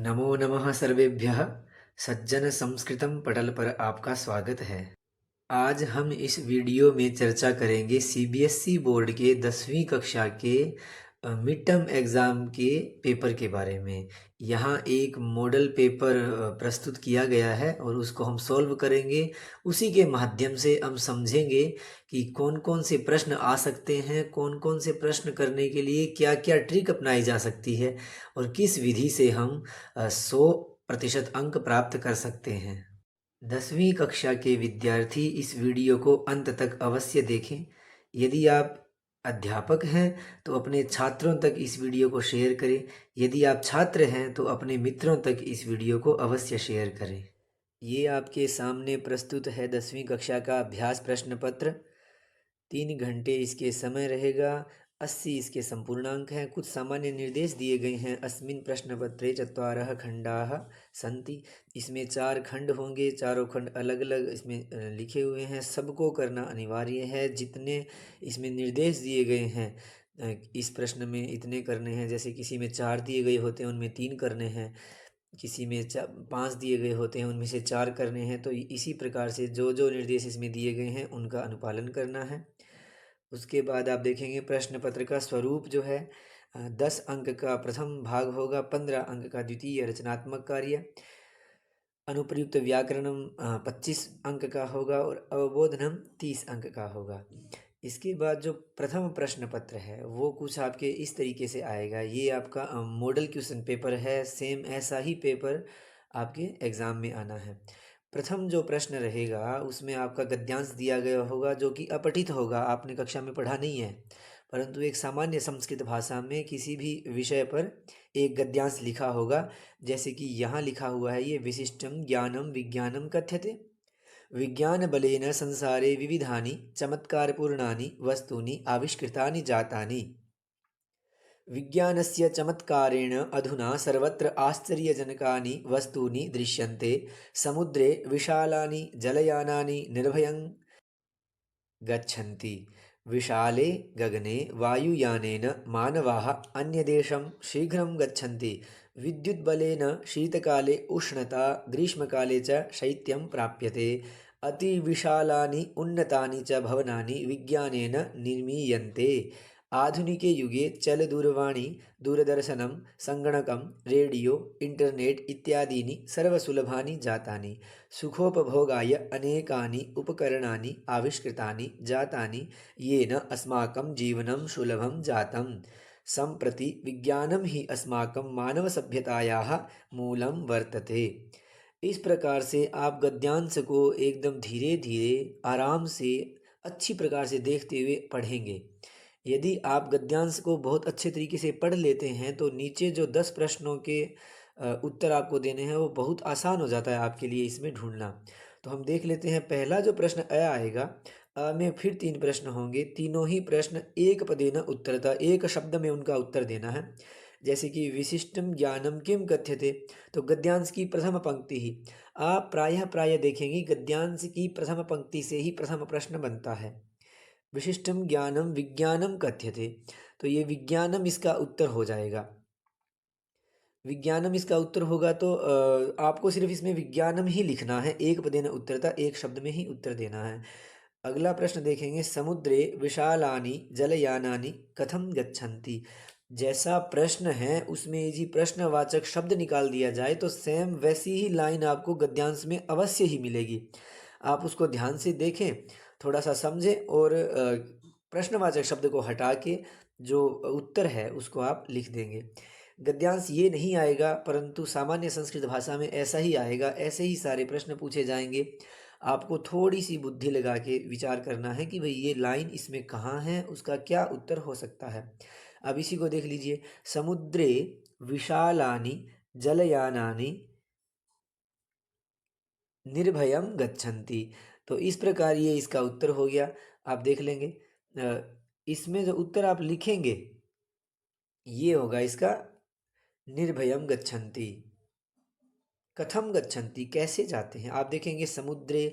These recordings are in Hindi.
नमो नमः सर्वेभ्यः। सज्जन संस्कृतम पटल पर आपका स्वागत है। आज हम इस वीडियो में चर्चा करेंगे सीबीएसई बोर्ड के 10वीं कक्षा के मिड टर्म एग्ज़ाम के पेपर के बारे में। यहाँ एक मॉडल पेपर प्रस्तुत किया गया है और उसको हम सॉल्व करेंगे। उसी के माध्यम से हम समझेंगे कि कौन कौन से प्रश्न आ सकते हैं, कौन कौन से प्रश्न करने के लिए क्या क्या ट्रिक अपनाई जा सकती है और किस विधि से हम 100% अंक प्राप्त कर सकते हैं। 10वीं कक्षा के विद्यार्थी इस वीडियो को अंत तक अवश्य देखें। यदि आप अध्यापक हैं तो अपने छात्रों तक इस वीडियो को शेयर करें। यदि आप छात्र हैं तो अपने मित्रों तक इस वीडियो को अवश्य शेयर करें। ये आपके सामने प्रस्तुत है 10वीं कक्षा का अभ्यास प्रश्न पत्र। 3 घंटे इसके समय रहेगा। 80 इसके संपूर्णांक हैं। कुछ सामान्य निर्देश दिए गए हैं। अस्मिन् प्रश्नपत्रे चत्वारः खंडाः सन्ति। इसमें 4 खंड होंगे। चारों खंड अलग अलग इसमें लिखे हुए हैं। सबको करना अनिवार्य है। जितने इसमें निर्देश दिए गए हैं इस प्रश्न में इतने करने हैं। जैसे किसी में 4 दिए गए होते हैं, उनमें 3 करने हैं। किसी में 5 दिए गए होते हैं, उनमें से 4 करने हैं। तो इसी प्रकार से जो जो निर्देश इसमें दिए गए हैं उनका अनुपालन करना है। उसके बाद आप देखेंगे प्रश्न पत्र का स्वरूप जो है 10 अंक का प्रथम भाग होगा, 15 अंक का द्वितीय रचनात्मक कार्य, अनुप्रयुक्त व्याकरणम 25 अंक का होगा और अवबोधनम 30 अंक का होगा। इसके बाद जो प्रथम प्रश्न पत्र है वो कुछ आपके इस तरीके से आएगा। ये आपका मॉडल क्वेश्चन पेपर है। सेम ऐसा ही पेपर आपके एग्ज़ाम में आना है। प्रथम जो प्रश्न रहेगा उसमें आपका गद्यांश दिया गया होगा जो कि अपठित होगा, आपने कक्षा में पढ़ा नहीं है, परंतु एक सामान्य संस्कृत भाषा में किसी भी विषय पर एक गद्यांश लिखा होगा। जैसे कि यहाँ लिखा हुआ है, ये विशिष्टम ज्ञानम विज्ञानम कथ्यते। विज्ञान बलेन संसारे विविधानि चमत्कारपूर्णानि वस्तूनि आविष्कृतानि जातानि। विज्ञानस्य चमत्कारेण अधुना सर्वत्र आश्चर्यजनकानि वस्तूनि दृश्यन्ते। समुद्रे विशालानि जलयानानि निर्भयं गच्छन्ति। विशाले गगने वायुयानेन मानवाः अन्यदेशं शीघ्रं गच्छन्ति। विद्युद्बलेन शीतकाले उष्णता, ग्रीष्मकाले च शैत्यं प्राप्यते। अतिविशालानि उन्नतानि च भवनानि विज्ञानेन निर्मीयन्ते। आधुनिके युगे चलदूरवाणी, दूरदर्शनं, सङ्गणकं, रेडियो, इण्टर्नेट् इत्यादीनि सर्वसुलभानि जातानि। सुखोपभोगाय अनेकानि उपकरणानि आविष्कृतानि जातानि, येन अस्माकं जीवनं सुलभं जातं। सम्प्रति विज्ञानं ही अस्माकं मानवसभ्यतायाः मूलं वर्तते। इस प्रकार से आप गद्यांश को एकदम धीरे धीरे आराम से अच्छी प्रकार से देखते हुए पढ़ेंगे। यदि आप गद्यांश को बहुत अच्छे तरीके से पढ़ लेते हैं तो नीचे जो 10 प्रश्नों के उत्तर आपको देने हैं वो बहुत आसान हो जाता है आपके लिए इसमें ढूंढना। तो हम देख लेते हैं। पहला जो प्रश्न आएगा, में फिर 3 प्रश्न होंगे। तीनों ही प्रश्न एक पदेन उत्तरतः, एक शब्द में उनका उत्तर देना है। जैसे कि विशिष्टम ज्ञानम किम कथ्यते, तो गद्यांश की प्रथम पंक्ति ही आप प्रायः देखेंगे गद्यांश की प्रथम पंक्ति से ही प्रथम प्रश्न बनता है। विशिष्टम ज्ञानम विज्ञानम कथ्यते, तो ये विज्ञानम इसका उत्तर हो जाएगा। विज्ञानम इसका उत्तर होगा तो आपको सिर्फ इसमें विज्ञानम ही लिखना है। एक पदेन उत्तरता, एक शब्द में ही उत्तर देना है। अगला प्रश्न देखेंगे, समुद्रे विशालानि जलयानानि कथम गच्छन्ति। जैसा प्रश्न है उसमें यदि प्रश्नवाचक शब्द निकाल दिया जाए तो सेम वैसी ही लाइन आपको गद्यांश में अवश्य ही मिलेगी। आप उसको ध्यान से देखें, थोड़ा सा समझें और प्रश्नवाचक शब्द को हटा के जो उत्तर है उसको आप लिख देंगे। गद्यांश ये नहीं आएगा परंतु सामान्य संस्कृत भाषा में ऐसा ही आएगा। ऐसे ही सारे प्रश्न पूछे जाएंगे। आपको थोड़ी सी बुद्धि लगा के विचार करना है कि भाई ये लाइन इसमें कहाँ है, उसका क्या उत्तर हो सकता है। अब इसी को देख लीजिए, समुद्रे विशालानि जलयानानि निर्भयम गच्छन्ति, तो इस प्रकार ये इसका उत्तर हो गया। आप देख लेंगे इसमें जो उत्तर आप लिखेंगे ये होगा इसका निर्भयम गच्छन्ति। कथम गच्छन्ति, कैसे जाते हैं। आप देखेंगे समुद्रे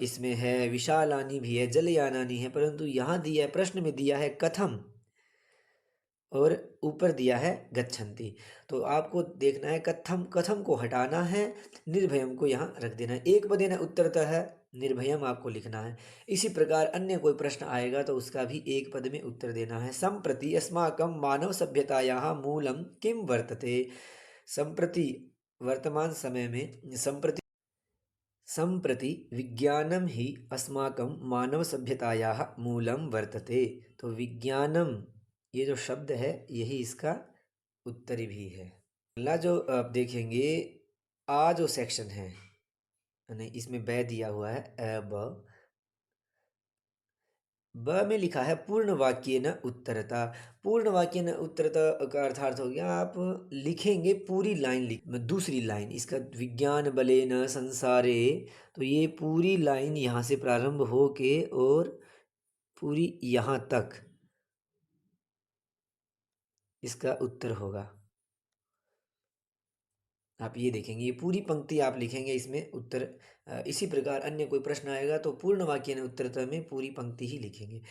इसमें है, विशालानी भी है, जलयानानी है, परंतु यहाँ दिया है, प्रश्न में दिया है कथम, और ऊपर दिया है गच्छन्ति। तो आपको देखना है कथम, कथम को हटाना है, निर्भयम को यहाँ रख देना है। एक पदेन उत्तरतः निर्भयम आपको लिखना है। इसी प्रकार अन्य कोई प्रश्न आएगा तो उसका भी एक पद में उत्तर देना है। संप्रति अस्माकं मानव सभ्यतायाः मूलम किम वर्तते। संप्रति वर्तमान समय में, संप्रति विज्ञानम ही अस्माकं मानव सभ्यतायाः मूलम वर्तते। तो विज्ञानम ये जो शब्द है यही इसका उत्तरी भी है। अगला जो आप देखेंगे, आ जो सेक्शन है, नहीं इसमें ब दिया हुआ है, ब में लिखा है पूर्ण वाक्य न उत्तरता। पूर्ण वाक्य न उत्तरता का अर्थार्थ हो गया आप लिखेंगे पूरी लाइन, दूसरी लाइन इसका विज्ञान बले न संसारे। तो ये पूरी लाइन यहाँ से प्रारंभ हो के और पूरी यहाँ तक इसका उत्तर होगा। आप ये देखेंगे, ये पूरी पंक्ति आप लिखेंगे, इसमें उत्तर। इसी प्रकार अन्य कोई प्रश्न आएगा तो पूर्ण वाक्य ने उत्तरता में पूरी पंक्ति ही लिखेंगे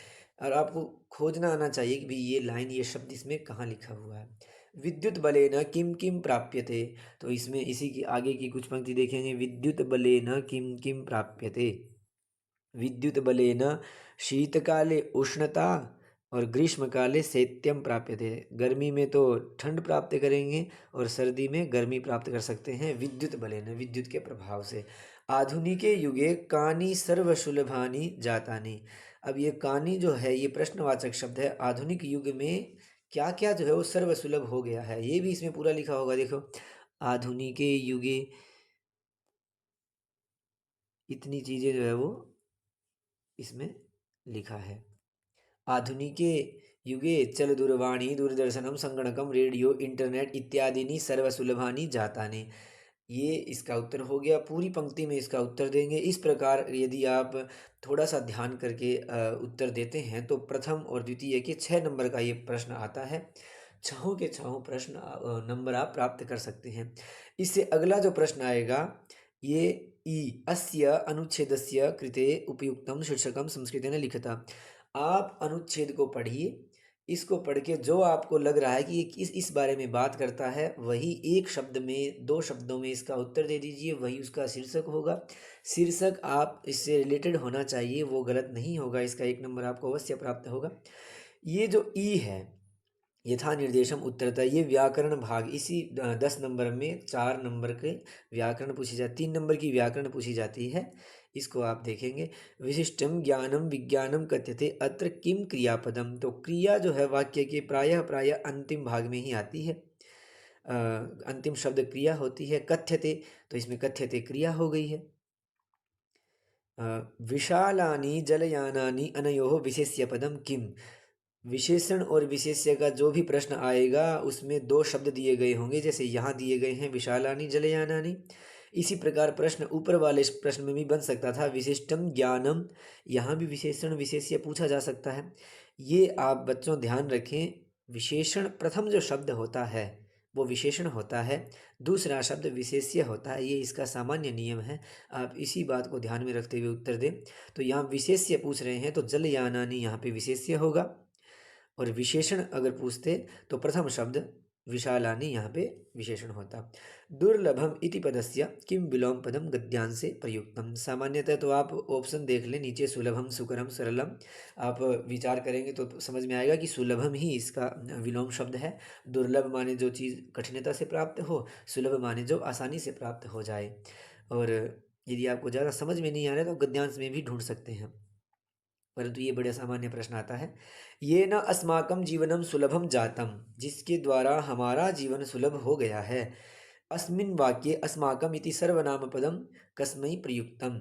और आपको खोजना आना चाहिए कि भाई ये लाइन, ये शब्द इसमें कहाँ लिखा हुआ है। विद्युत बलेन किम किम प्राप्यते। तो इसमें इसी की आगे की कुछ पंक्ति देखेंगे। विद्युत बलेन किम किम प्राप्यते। विद्युत बलेन शीतकाले उष्णता और ग्रीष्मकाले शैत्यम प्राप्यते। गर्मी में तो ठंड प्राप्त करेंगे और सर्दी में गर्मी प्राप्त कर सकते हैं विद्युत बलेन, विद्युत के प्रभाव से। आधुनिके युगे कानि सर्वसुलभानि जातानि। अब ये कानि जो है ये प्रश्नवाचक शब्द है। आधुनिक युग में क्या क्या जो है वो सर्वसुलभ हो गया है, ये भी इसमें पूरा लिखा होगा। देखो, आधुनिके युगे इतनी चीज़ें जो है वो इसमें लिखा है। आधुनिके युगे चलदूरवाणी दूरदर्शनम संगणकम रेडियो इंटरनेट इत्यादि सर्वसुलभानि जातानि। ये इसका उत्तर हो गया। पूरी पंक्ति में इसका उत्तर देंगे। इस प्रकार यदि आप थोड़ा सा ध्यान करके उत्तर देते हैं तो प्रथम और द्वितीय के 6 नंबर का ये प्रश्न आता है। छहों के छहों प्रश्न नंबर आप प्राप्त कर सकते हैं। इससे अगला जो प्रश्न आएगा ये ई अस्य अनुच्छेदस्य कृते उपयुक्तम शीर्षकम संस्कृतेन लिखता। आप अनुच्छेद को पढ़िए, इसको पढ़ के जो आपको लग रहा है कि ये इस बारे में बात करता है वही एक शब्द में, 2 शब्दों में इसका उत्तर दे दीजिए, वही उसका शीर्षक होगा। शीर्षक आप इससे रिलेटेड होना चाहिए, वो गलत नहीं होगा, इसका 1 नंबर आपको अवश्य प्राप्त होगा। ये जो ई है यथा निर्देशम उत्तरता, ये व्याकरण भाग, इसी 10 नंबर में 4 नंबर के व्याकरण पूछी जाती, 3 नंबर की व्याकरण पूछी जाती है। इसको आप देखेंगे। विशिष्टम ज्ञानम विज्ञानम कथ्यते अत्र किम क्रियापदम। तो क्रिया जो है वाक्य के प्रायः अंतिम भाग में ही आती है। अंतिम शब्द क्रिया होती है। कथ्यते, तो इसमें कथ्यते क्रिया हो गई है। विशालानि जलयानानि अनयोः विशेष्य पदम किम। विशेषण और विशेष्य का जो भी प्रश्न आएगा उसमें 2 शब्द दिए गए होंगे, जैसे यहाँ दिए गए हैं विशालानि जलयानानि। इसी प्रकार प्रश्न ऊपर वाले प्रश्न में भी बन सकता था विशिष्टम ज्ञानम, यहाँ भी विशेषण विशेष्य पूछा जा सकता है। ये आप बच्चों ध्यान रखें, विशेषण प्रथम जो शब्द होता है वो विशेषण होता है, दूसरा शब्द विशेष्य होता है। ये इसका सामान्य नियम है। आप इसी बात को ध्यान में रखते हुए उत्तर दें। तो यहाँ विशेष्य पूछ रहे हैं तो जलयानानि यहाँ पे विशेष्य होगा, और विशेषण अगर पूछते तो प्रथम शब्द विशालानि यहाँ पे विशेषण होता। दुर्लभम इति पदस्य किम विलोम पदम गद्यांशे प्रयुक्तम। सामान्यतः तो आप ऑप्शन देख लें नीचे, सुलभम सुकरम सरलम। आप विचार करेंगे तो समझ में आएगा कि सुलभम ही इसका विलोम शब्द है। दुर्लभ माने जो चीज़ कठिनता से प्राप्त हो, सुलभ माने जो आसानी से प्राप्त हो जाए। और यदि आपको ज़्यादा समझ में नहीं आ रहा है तो गद्यांश में भी ढूंढ सकते हैं, परंतु ये बड़े सामान्य प्रश्न आता है। ये न अस्माकं जीवनम सुलभम जातम, जिसके द्वारा हमारा जीवन सुलभ हो गया है। अस्मिन् वाक्ये अस्माकम इति सर्वनाम पदम कस्मै प्रयुक्तम।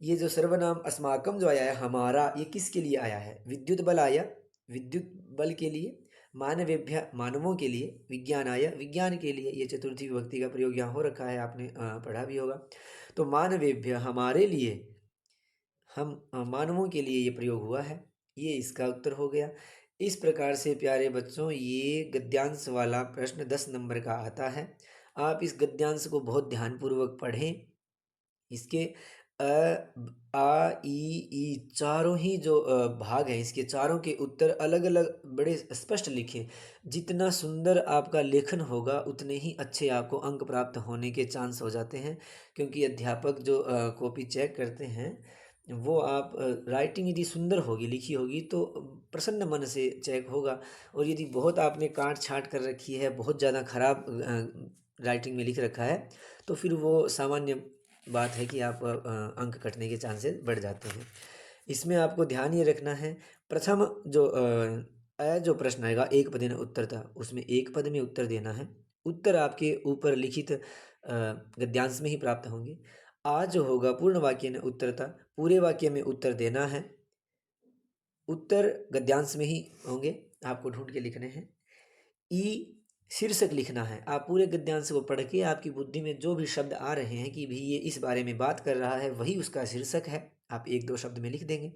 ये जो सर्वनाम अस्माकम जो आया है हमारा, ये किसके लिए आया है। विद्युत बल आया, विद्युत बल के लिए। मानवेभ्य मानवों के लिए। विज्ञान आया, विज्ञान के लिए। ये चतुर्थी विभक्ति का प्रयोग यहाँ हो रखा है, आपने पढ़ा भी होगा। तो मानवेभ्य हमारे लिए, हम मानवों के लिए ये प्रयोग हुआ है, ये इसका उत्तर हो गया। इस प्रकार से प्यारे बच्चों ये गद्यांश वाला प्रश्न 10 नंबर का आता है। आप इस गद्यांश को बहुत ध्यानपूर्वक पढ़ें। इसके आ ई चारों ही जो भाग हैं इसके चारों के उत्तर अलग अलग बड़े स्पष्ट लिखें। जितना सुंदर आपका लेखन होगा उतने ही अच्छे आपको अंक प्राप्त होने के चांस हो जाते हैं, क्योंकि अध्यापक जो कॉपी चेक करते हैं वो आप राइटिंग यदि सुंदर होगी लिखी होगी तो प्रसन्न मन से चेक होगा। और यदि बहुत आपने काट छाट कर रखी है, बहुत ज़्यादा खराब राइटिंग में लिख रखा है, तो फिर वो सामान्य बात है कि आप अंक कटने के चांसेस बढ़ जाते हैं। इसमें आपको ध्यान ये रखना है, प्रथम जो जो प्रश्न आएगा एक पदेन उत्तरता, उसमें एक पद में उत्तर देना है। उत्तर आपके ऊपर लिखित गद्यांश में ही प्राप्त होंगे। आ जो होगा पूर्ण वाक्य में उत्तरता, पूरे वाक्य में उत्तर देना है। उत्तर गद्यांश में ही होंगे, आपको ढूंढ के लिखने हैं। ई शीर्षक लिखना है। आप पूरे गद्यांश को पढ़ के आपकी बुद्धि में जो भी शब्द आ रहे हैं कि भाई ये इस बारे में बात कर रहा है, वही उसका शीर्षक है, आप एक दो शब्द में लिख देंगे।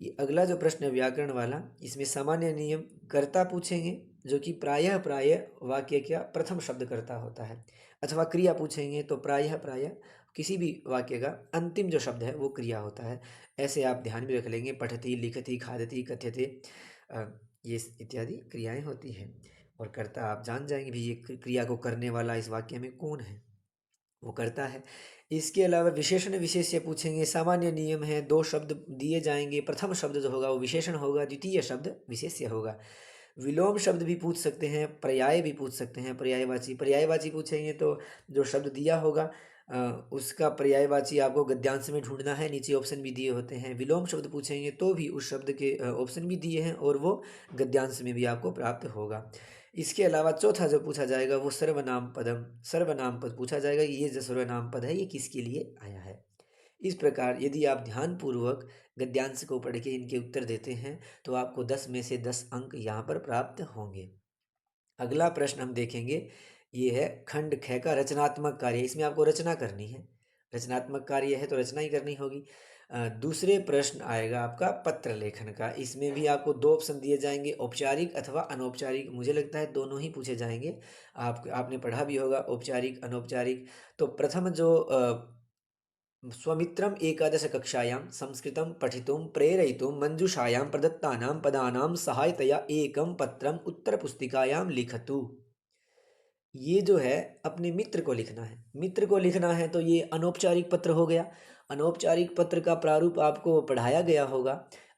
ये अगला जो प्रश्न है व्याकरण वाला, इसमें सामान्य नियम कर्ता पूछेंगे, जो कि प्रायः प्रायः वाक्य का प्रथम शब्द कर्ता होता है, अथवा क्रिया पूछेंगे तो प्रायः प्रायः किसी भी वाक्य का अंतिम जो शब्द है वो क्रिया होता है। ऐसे आप ध्यान में रख लेंगे, पठती, लिखती, खादती, कथ्यते, ये इत्यादि क्रियाएं होती हैं। और कर्ता आप जान जाएंगे भी ये क्रिया को करने वाला इस वाक्य में कौन है, वो करता है। इसके अलावा विशेषण विशेष्य पूछेंगे। सामान्य नियम है, दो शब्द दिए जाएंगे, प्रथम शब्द जो होगा वो विशेषण होगा, द्वितीय शब्द विशेष्य होगा। विलोम शब्द भी पूछ सकते हैं, पर्याय भी पूछ सकते हैं, पर्यायवाची पूछेंगे तो जो शब्द दिया होगा उसका पर्यायवाची आपको गद्यांश में ढूंढना है, नीचे ऑप्शन भी दिए होते हैं। विलोम शब्द पूछेंगे तो भी उस शब्द के ऑप्शन भी दिए हैं और वो गद्यांश में भी आपको प्राप्त होगा। इसके अलावा चौथा जो पूछा जाएगा वो सर्वनाम पदम, सर्वनाम पद पूछा जाएगा, ये जो सर्वनाम पद है ये किसके लिए आया है। इस प्रकार यदि आप ध्यानपूर्वक गद्यांश को पढ़ के इनके उत्तर देते हैं तो आपको 10 में से 10 अंक यहाँ पर प्राप्त होंगे। अगला प्रश्न हम देखेंगे, ये है खंड ख का रचनात्मक कार्य। इसमें आपको रचना करनी है, रचनात्मक कार्य है तो रचना ही करनी होगी। दूसरे प्रश्न आएगा आपका पत्र लेखन का। इसमें भी आपको दो ऑप्शन दिए जाएंगे, औपचारिक अथवा अनौपचारिक। मुझे लगता है दोनों ही पूछे जाएंगे, आपने पढ़ा भी होगा औपचारिक अनौपचारिक। तो प्रथम जो स्वमित्रम् एकादशकक्षायां संस्कृतं पठितुं प्रेरयितुं मञ्जूषायां प्रदत्तानां पदानां सहायतया एकं पत्रम् उत्तरपुस्तिकायां लिखतु। ये जो है अपने मित्र को लिखना है, मित्र को लिखना है तो ये अनौपचारिक पत्र हो गया। अनौपचारिक पत्र का प्रारूप आपको पढ़ाया गया होगा,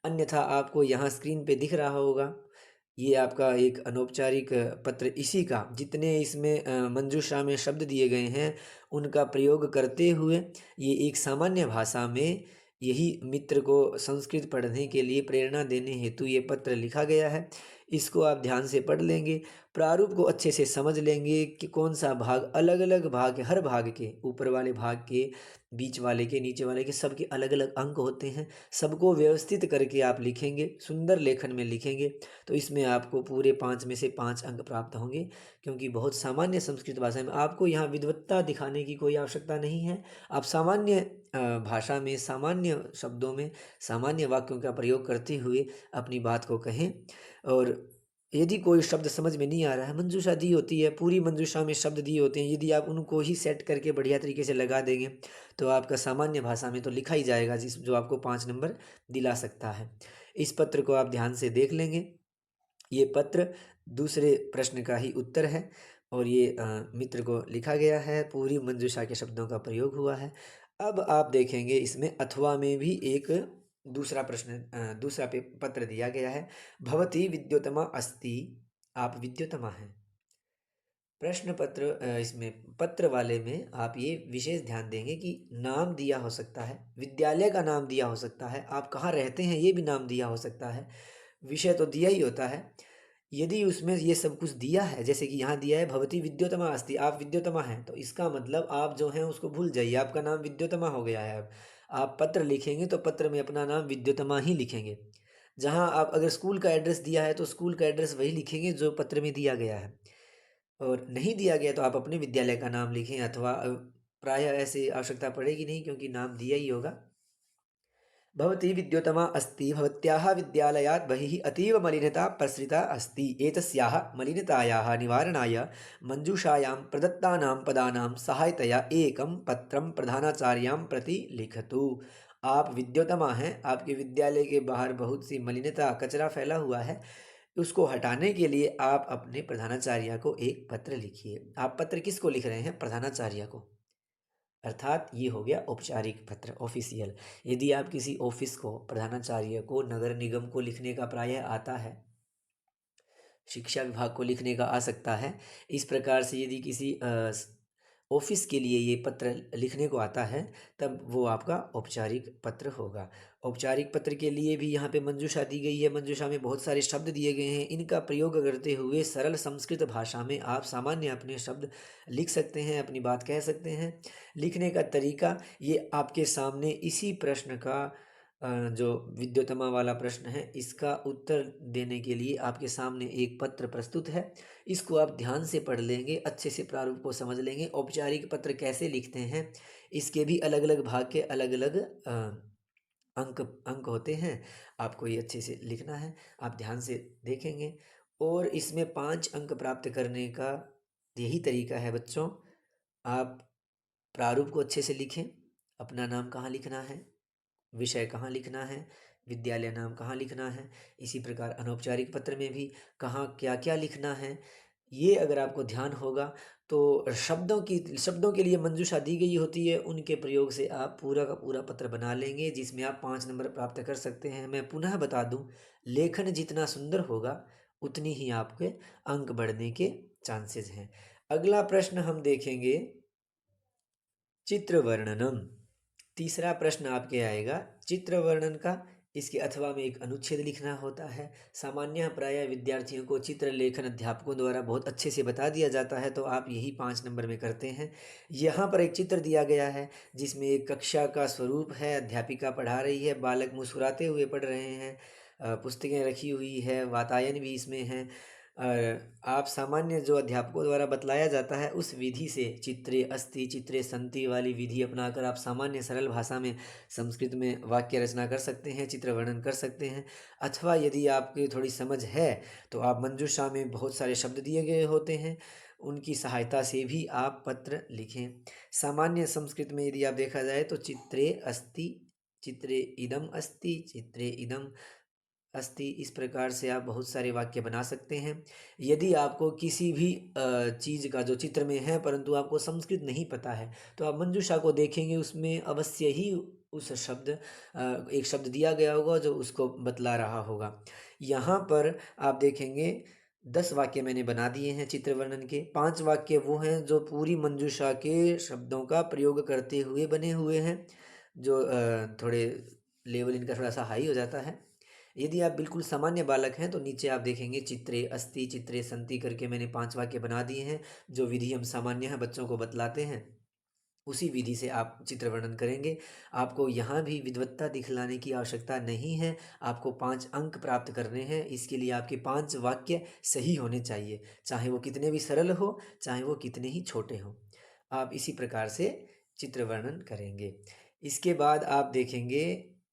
अन्यथा आपको यहाँ स्क्रीन पे दिख रहा होगा। ये आपका एक अनौपचारिक पत्र, इसी का जितने इसमें मंजूषा में शब्द दिए गए हैं उनका प्रयोग करते हुए ये एक सामान्य भाषा में यही मित्र को संस्कृत पढ़ने के लिए प्रेरणा देने हेतु ये पत्र लिखा गया है। इसको आप ध्यान से पढ़ लेंगे, प्रारूप को अच्छे से समझ लेंगे कि कौन सा भाग, अलग अलग भाग, हर भाग के ऊपर वाले भाग के, बीच वाले के, नीचे वाले के, सबके अलग अलग अंक होते हैं। सबको व्यवस्थित करके आप लिखेंगे, सुंदर लेखन में लिखेंगे तो इसमें आपको पूरे 5 में से 5 अंक प्राप्त होंगे। क्योंकि बहुत सामान्य संस्कृत भाषा में आपको यहाँ विद्वत्ता दिखाने की कोई आवश्यकता नहीं है। आप सामान्य भाषा में, सामान्य शब्दों में, सामान्य वाक्यों का प्रयोग करते हुए अपनी बात को कहें। और यदि कोई शब्द समझ में नहीं आ रहा है, मंजूषा दी होती है, पूरी मंजूषा में शब्द दिए होते हैं, यदि आप उनको ही सेट करके बढ़िया तरीके से लगा देंगे तो आपका सामान्य भाषा में तो लिखा ही जाएगा, जिस जो आपको 5 नंबर दिला सकता है। इस पत्र को आप ध्यान से देख लेंगे। ये पत्र दूसरे प्रश्न का ही उत्तर है और ये मित्र को लिखा गया है, पूरी मंजूषा के शब्दों का प्रयोग हुआ है। अब आप देखेंगे इसमें अथवा में भी एक दूसरा प्रश्न, दूसरा पत्र दिया गया है। भवती विद्योतमा अस्ति, आप विद्योतमा हैं। प्रश्न पत्र इसमें पत्र वाले में आप ये विशेष ध्यान देंगे कि नाम दिया हो सकता है, विद्यालय का नाम दिया हो सकता है, आप कहाँ रहते हैं ये भी नाम दिया हो सकता है, विषय तो दिया ही होता है। यदि उसमें ये सब कुछ दिया है, जैसे कि यहाँ दिया है भवती विद्योतमा अस्ति, आप विद्योतमा हैं, तो इसका मतलब आप जो हैं उसको भूल जाइए, आपका नाम विद्योतमा हो गया है। अब आप पत्र लिखेंगे तो पत्र में अपना नाम विद्योतमा ही लिखेंगे। जहाँ आप अगर स्कूल का एड्रेस दिया है तो स्कूल का एड्रेस वही लिखेंगे जो पत्र में दिया गया है, और नहीं दिया गया तो आप अपने विद्यालय का नाम लिखें, अथवा प्रायः ऐसे आवश्यकता पड़ेगी नहीं क्योंकि नाम दिया ही होगा। भवती विद्योतमा अस्ति, भवत्याः विद्यालयात् बहिः अतीव मलिनता प्रसृता अस्ति। एतस्याः मलिनतायाः निवारणाय मञ्जूषायां प्रदत्तानां पदानां सहायतया एकं पत्रं प्रधानाचार्यां प्रति लिखतु। आप विद्योतमा हैं, आपके विद्यालय के बाहर बहुत सी मलिनता कचरा फैला हुआ है, उसको हटाने के लिए आप अपने प्रधानाचार्य को एक पत्र लिखिए। आप पत्र किसको लिख रहे हैं? प्रधानाचार्य को। अर्थात ये हो गया औपचारिक पत्र, ऑफिशियल। यदि आप किसी ऑफिस को, प्रधानाचार्य को, नगर निगम को लिखने का प्रायः आता है, शिक्षा विभाग को लिखने का आ सकता है, इस प्रकार से यदि किसी ऑफिस के लिए ये पत्र लिखने को आता है, तब वो आपका औपचारिक पत्र होगा। औपचारिक पत्र के लिए भी यहाँ पे मंजूषा दी गई है। मंजूषा में बहुत सारे शब्द दिए गए हैं, इनका प्रयोग करते हुए सरल संस्कृत भाषा में आप सामान्य अपने शब्द लिख सकते हैं, अपनी बात कह सकते हैं। लिखने का तरीका ये आपके सामने इसी प्रश्न का जो विद्योतमा वाला प्रश्न है, इसका उत्तर देने के लिए आपके सामने एक पत्र प्रस्तुत है। इसको आप ध्यान से पढ़ लेंगे, अच्छे से प्रारूप को समझ लेंगे। औपचारिक पत्र कैसे लिखते हैं, इसके भी अलग अलग भाग के अलग अलग अंक अंक होते हैं। आपको ये अच्छे से लिखना है, आप ध्यान से देखेंगे। और इसमें 5 अंक प्राप्त करने का यही तरीका है बच्चों। आप प्रारूप को अच्छे से लिखें, अपना नाम कहाँ लिखना है, विषय कहाँ लिखना है, विद्यालय नाम कहाँ लिखना है। इसी प्रकार अनौपचारिक पत्र में भी कहाँ क्या क्या लिखना है, ये अगर आपको ध्यान होगा तो शब्दों के लिए मंजूषा दी गई होती है, उनके प्रयोग से आप पूरा का पूरा पत्र बना लेंगे, जिसमें आप 5 नंबर प्राप्त कर सकते हैं। मैं पुनः बता दूं, लेखन जितना सुंदर होगा उतनी ही आपके अंक बढ़ने के चांसेस हैं। अगला प्रश्न हम देखेंगे, चित्र वर्णनम। तीसरा प्रश्न आपके आएगा चित्र वर्णन का। इसके अथवा में एक अनुच्छेद लिखना होता है। सामान्य प्रायः विद्यार्थियों को चित्र लेखन अध्यापकों द्वारा बहुत अच्छे से बता दिया जाता है, तो आप यही 5 नंबर में करते हैं। यहाँ पर एक चित्र दिया गया है जिसमें एक कक्षा का स्वरूप है, अध्यापिका पढ़ा रही है, बालक मुस्कुराते हुए पढ़ रहे हैं, पुस्तकें रखी हुई है, वातायन भी इसमें है। आप सामान्य जो अध्यापकों द्वारा बतलाया जाता है उस विधि से, चित्रे अस्ति चित्रे संति वाली विधि अपनाकर आप सामान्य सरल भाषा में संस्कृत में वाक्य रचना कर सकते हैं, चित्र वर्णन कर सकते हैं। अथवा यदि आपकी थोड़ी समझ है तो आप मंजूषा में बहुत सारे शब्द दिए गए होते हैं, उनकी सहायता से भी आप पत्र लिखें। सामान्य संस्कृत में यदि आप देखा जाए तो चित्रे अस्ति, चित्रे इदम अस्ति, चित्रे इदम अस्ति, इस प्रकार से आप बहुत सारे वाक्य बना सकते हैं। यदि आपको किसी भी चीज़ का जो चित्र में है परंतु आपको संस्कृत नहीं पता है, तो आप मंजूषा को देखेंगे, उसमें अवश्य ही उस शब्द एक शब्द दिया गया होगा जो उसको बतला रहा होगा। यहाँ पर आप देखेंगे 10 वाक्य मैंने बना दिए हैं चित्र वर्णन के। 5 वाक्य वो हैं जो पूरी मंजूषा के शब्दों का प्रयोग करते हुए बने हुए हैं, जो थोड़े लेवल इनका थोड़ा सा हाई हो जाता है। यदि आप बिल्कुल सामान्य बालक हैं तो नीचे आप देखेंगे चित्रे अस्ति चित्रे संति करके मैंने 5 वाक्य बना दिए हैं। जो विधि हम सामान्य हैं बच्चों को बतलाते हैं, उसी विधि से आप चित्र वर्णन करेंगे। आपको यहाँ भी विद्वत्ता दिखलाने की आवश्यकता नहीं है, आपको 5 अंक प्राप्त करने हैं। इसके लिए आपके 5 वाक्य सही होने चाहिए, चाहे वो कितने भी सरल हो, चाहे वो कितने ही छोटे हों। आप इसी प्रकार से चित्र वर्णन करेंगे। इसके बाद आप देखेंगे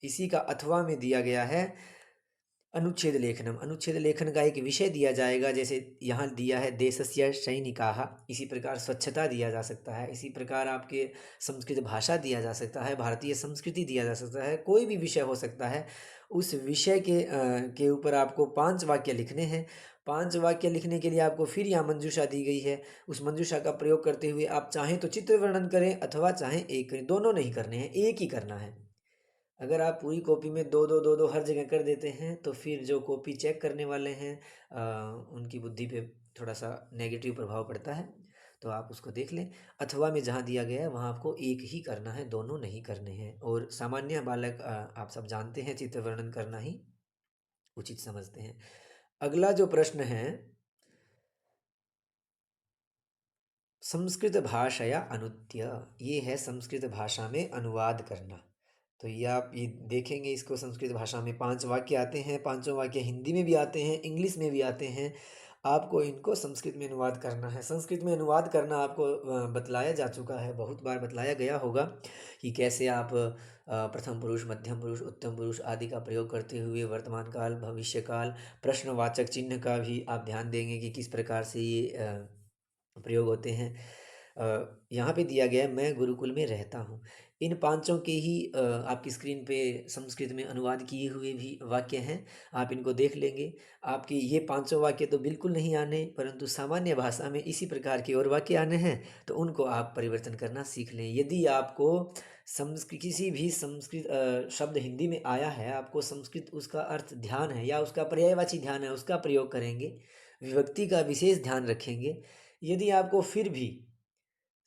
इसी का अथवा में दिया गया है अनुच्छेद लेखनम। अनुच्छेद लेखन का एक विषय दिया जाएगा, जैसे यहाँ दिया है देशस्य सैनिकाः, इसी प्रकार स्वच्छता दिया जा सकता है, इसी प्रकार आपके संस्कृत भाषा दिया जा सकता है, भारतीय संस्कृति दिया जा सकता है, कोई भी विषय हो सकता है। उस विषय के ऊपर आपको 5 वाक्य लिखने हैं। 5 वाक्य लिखने के लिए आपको फिर यहाँ मंजूषा दी गई है, उस मंजूषा का प्रयोग करते हुए आप चाहें तो चित्र वर्णन करें अथवा चाहें एक करें, दोनों नहीं करने हैं, एक ही करना है। अगर आप पूरी कॉपी में दो दो दो दो हर जगह कर देते हैं तो फिर जो कॉपी चेक करने वाले हैं उनकी बुद्धि पे थोड़ा सा नेगेटिव प्रभाव पड़ता है, तो आप उसको देख लें। अथवा में जहाँ दिया गया है वहाँ आपको एक ही करना है, दोनों नहीं करने हैं। और सामान्य बालक आप सब जानते हैं चित्र वर्णन करना ही उचित समझते हैं। अगला जो प्रश्न है, संस्कृत भाषया अनुद्य, ये है संस्कृत भाषा में अनुवाद करना। तो ये आप ये देखेंगे, इसको संस्कृत भाषा में 5 वाक्य आते हैं, पांचों वाक्य हिंदी में भी आते हैं, इंग्लिश में भी आते हैं। आपको इनको संस्कृत में अनुवाद करना है। संस्कृत में अनुवाद करना आपको बतलाया जा चुका है, बहुत बार बतलाया गया होगा कि कैसे आप प्रथम पुरुष, मध्यम पुरुष, उत्तम पुरुष आदि का प्रयोग करते हुए वर्तमान काल, भविष्य काल, प्रश्नवाचक चिन्ह का भी आप ध्यान देंगे कि किस प्रकार से ये प्रयोग होते हैं। यहाँ पे दिया गया है, मैं गुरुकुल में रहता हूँ। इन पाँचों के ही आपकी स्क्रीन पे संस्कृत में अनुवाद किए हुए भी वाक्य हैं, आप इनको देख लेंगे। आपके ये पाँचों वाक्य तो बिल्कुल नहीं आने, परंतु सामान्य भाषा में इसी प्रकार के और वाक्य आने हैं, तो उनको आप परिवर्तन करना सीख लें। यदि आपको किसी भी संस्कृत शब्द हिंदी में आया है, आपको संस्कृत उसका अर्थ ध्यान है या उसका पर्यायवाची ध्यान है, उसका प्रयोग करेंगे, विभक्ति का विशेष ध्यान रखेंगे। यदि आपको फिर भी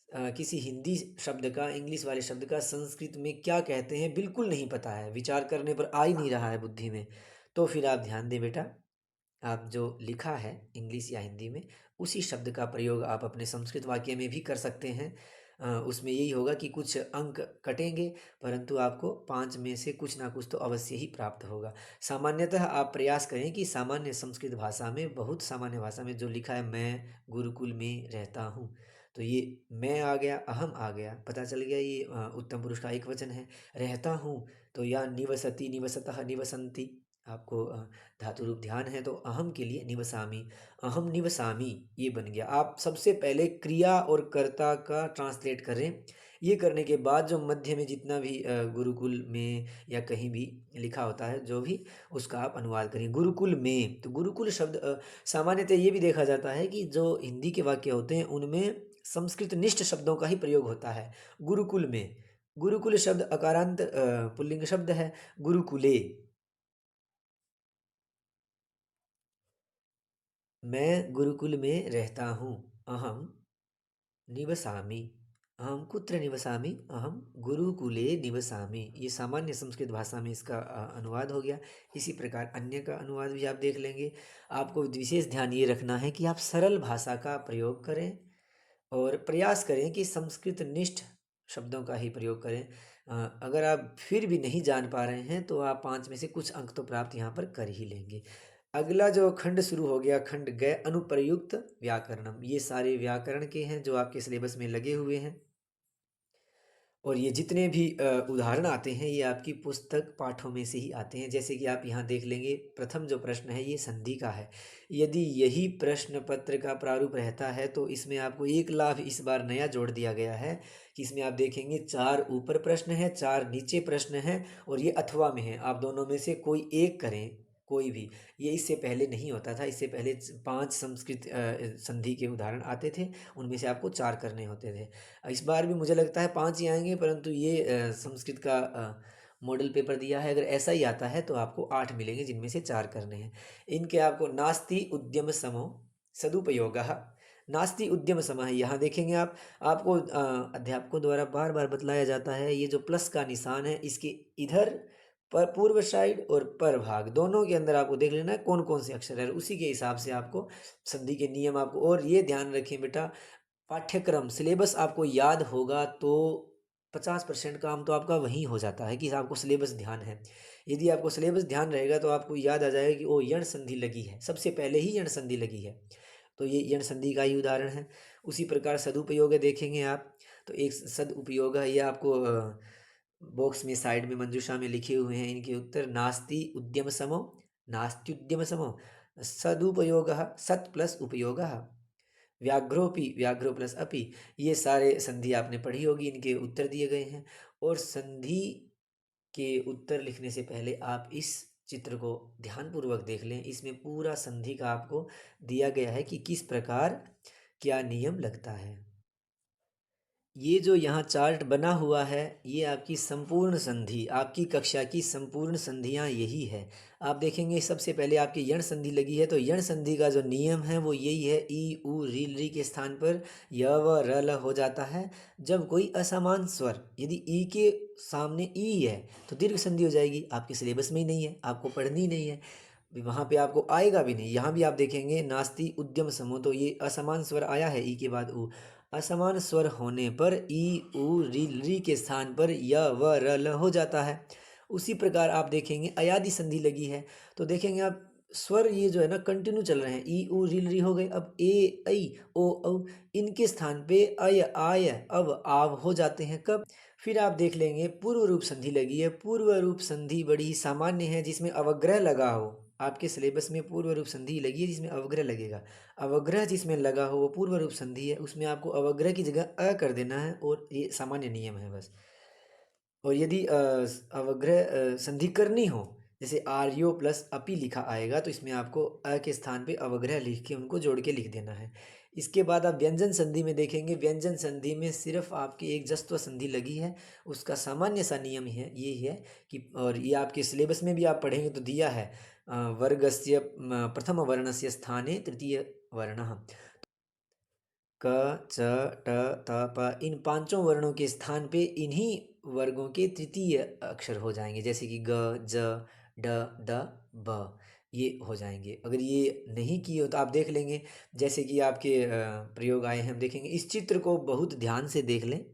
किसी हिंदी शब्द का, इंग्लिश वाले शब्द का संस्कृत में क्या कहते हैं बिल्कुल नहीं पता है, विचार करने पर आ ही नहीं रहा है बुद्धि में, तो फिर आप ध्यान दें बेटा, आप जो लिखा है इंग्लिश या हिंदी में, उसी शब्द का प्रयोग आप अपने संस्कृत वाक्य में भी कर सकते हैं। उसमें यही होगा कि कुछ अंक कटेंगे, परंतु आपको 5 में से कुछ ना कुछ तो अवश्य ही प्राप्त होगा। सामान्यतः आप प्रयास करें कि सामान्य संस्कृत भाषा में, बहुत सामान्य भाषा में जो लिखा है, मैं गुरुकुल में रहता हूँ, तो ये मैं आ गया, अहम आ गया, पता चल गया ये उत्तम पुरुष का एक वचन है। रहता हूँ तो या निवसति, निवसतः, निवसन्ति, आपको धातु रूप ध्यान है, तो अहम के लिए निवसामि, अहम निवसामि ये बन गया। आप सबसे पहले क्रिया और कर्ता का ट्रांसलेट करें। ये करने के बाद जो मध्य में जितना भी गुरुकुल में या कहीं भी लिखा होता है, जो भी, उसका आप अनुवाद करें। गुरुकुल में, तो गुरुकुल शब्द सामान्यतः ये भी देखा जाता है कि जो हिंदी के वाक्य होते हैं उनमें संस्कृत निष्ठ शब्दों का ही प्रयोग होता है। गुरुकुल में, गुरुकुल शब्द अकारांत पुल्लिंग शब्द है। गुरुकुले, मैं गुरुकुल में रहता हूँ। अहम निवसामि, अहम कुत्र निवसामि, अहम गुरुकुले निवसामि। ये सामान्य संस्कृत भाषा में इसका अनुवाद हो गया। इसी प्रकार अन्य का अनुवाद भी आप देख लेंगे। आपको विशेष ध्यान ये रखना है कि आप सरल भाषा का प्रयोग करें और प्रयास करें कि संस्कृत निष्ठ शब्दों का ही प्रयोग करें। अगर आप फिर भी नहीं जान पा रहे हैं, तो आप 5 में से कुछ अंक तो प्राप्त यहाँ पर कर ही लेंगे। अगला जो खंड शुरू हो गया, खंड गए अनुप्रयुक्त व्याकरणम, ये सारे व्याकरण के हैं जो आपके सिलेबस में लगे हुए हैं। और ये जितने भी उदाहरण आते हैं, ये आपकी पुस्तक पाठों में से ही आते हैं। जैसे कि आप यहाँ देख लेंगे, प्रथम जो प्रश्न है ये संधि का है। यदि यही प्रश्न पत्र का प्रारूप रहता है, तो इसमें आपको एक लाभ इस बार नया जोड़ दिया गया है कि इसमें आप देखेंगे 4 ऊपर प्रश्न है, 4 नीचे प्रश्न है, और ये अथवा में है। आप दोनों में से कोई एक करें, कोई भी। ये इससे पहले नहीं होता था। इससे पहले 5 संस्कृत संधि के उदाहरण आते थे, उनमें से आपको 4 करने होते थे। इस बार भी मुझे लगता है 5 ही आएंगे, परंतु ये संस्कृत का मॉडल पेपर दिया है, अगर ऐसा ही आता है तो आपको 8 मिलेंगे, जिनमें से 4 करने हैं। इनके आपको नास्ति उद्यम समो सदुपयोगः, नास्ति उद्यम समः, यहाँ देखेंगे आप, आपको अध्यापकों द्वारा बार बार बतलाया जाता है, ये जो प्लस का निशान है, इसके इधर पर पूर्व साइड और पर भाग दोनों के अंदर आपको देख लेना है कौन कौन से अक्षर है, उसी के हिसाब से आपको संधि के नियम आपको। और ये ध्यान रखें बेटा, पाठ्यक्रम सिलेबस आपको याद होगा तो 50% काम तो आपका वहीं हो जाता है कि आपको सिलेबस ध्यान है। यदि आपको सिलेबस ध्यान रहेगा तो आपको याद आ जाएगा कि ओ यण संधि लगी है, सबसे पहले ही यण संधि लगी है, तो ये यण संधि का ही उदाहरण है। उसी प्रकार सदुपयोग है, देखेंगे आप तो एक सदुपयोग है, ये आपको बॉक्स में साइड में मंजूषा में लिखे हुए हैं इनके उत्तर। नास्ति उद्यम समो, नास्त्युद्यम समो, सदुपयोग, सत् प्लस उपयोग, व्याघ्रोपि, व्याघ्रो प्लस अपि, ये सारे संधि आपने पढ़ी होगी, इनके उत्तर दिए गए हैं। और संधि के उत्तर लिखने से पहले आप इस चित्र को ध्यानपूर्वक देख लें। इसमें पूरा संधि का आपको दिया गया है कि किस प्रकार क्या नियम लगता है। ये जो यहाँ चार्ट बना हुआ है, ये आपकी संपूर्ण संधि, आपकी कक्षा की संपूर्ण संधियाँ यही है। आप देखेंगे सबसे पहले आपकी यण संधि लगी है, तो यण संधि का जो नियम है वो यही है, ई उ री री के स्थान पर य व र ल हो जाता है। जब कोई असमान स्वर, यदि ई के सामने ई है तो दीर्घ संधि हो जाएगी। आपके सिलेबस में ही नहीं है, आपको पढ़नी नहीं है, वहाँ पे आपको आएगा भी नहीं। यहाँ भी आप देखेंगे नास्ति उद्यम समूह, तो ये असमान स्वर आया है ई के बाद उ, असमान स्वर होने पर ई उ री री के स्थान पर य व र ल हो जाता है। उसी प्रकार आप देखेंगे अयादि संधि लगी है, तो देखेंगे आप स्वर ये जो है ना कंटिन्यू चल रहे हैं, ई उ रील री हो गए। अब ए ऐ ओ औ इनके स्थान पे अय आय अब आव हो जाते हैं। कब? फिर आप देख लेंगे पूर्व रूप संधि लगी है। पूर्व रूप संधि बड़ी ही सामान्य है जिसमें अवग्रह लगा हो। आपके सिलेबस में पूर्व रूप संधि लगी है जिसमें अवग्रह लगेगा। अवग्रह जिसमें लगा हो वो पूर्व रूप संधि है, उसमें आपको अवग्रह की जगह अ कर देना है, और ये सामान्य नियम है बस। और यदि अवग्रह संधि करनी हो, जैसे आर्यो प्लस अपी लिखा आएगा, तो इसमें आपको अ के स्थान पे अवग्रह लिख के उनको जोड़ के लिख देना है। इसके बाद आप व्यंजन संधि में देखेंगे, व्यंजन संधि में सिर्फ आपकी एक जस्त्व संधि लगी है। उसका सामान्य सा नियम है ये ही है कि, और ये आपके सिलेबस में भी आप पढ़ेंगे तो दिया है, वर्गस्य प्रथम वर्णस्य स्थाने तृतीय वर्णः। क च ट त प इन पांचों वर्णों के स्थान पे इन्हीं वर्गों के तृतीय अक्षर हो जाएंगे, जैसे कि ग ज ड द ब, ये हो जाएंगे। अगर ये नहीं किए हो तो आप देख लेंगे, जैसे कि आपके प्रयोग आए हैं, हम देखेंगे। इस चित्र को बहुत ध्यान से देख लें,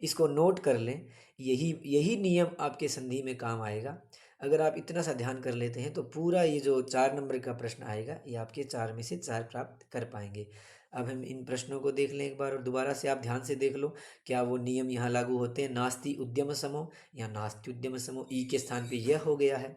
इसको नोट कर लें, यही यही नियम आपके संधि में काम आएगा। अगर आप इतना सा ध्यान कर लेते हैं तो पूरा ये जो 4 नंबर का प्रश्न आएगा ये आपके 4 में से 4 प्राप्त कर पाएंगे। अब हम इन प्रश्नों को देख लें एक बार, और दोबारा से आप ध्यान से देख लो क्या वो नियम यहाँ लागू होते हैं। नास्ति उद्यम समो या नास्ति उद्यम समो, ई के स्थान पे यह हो गया है।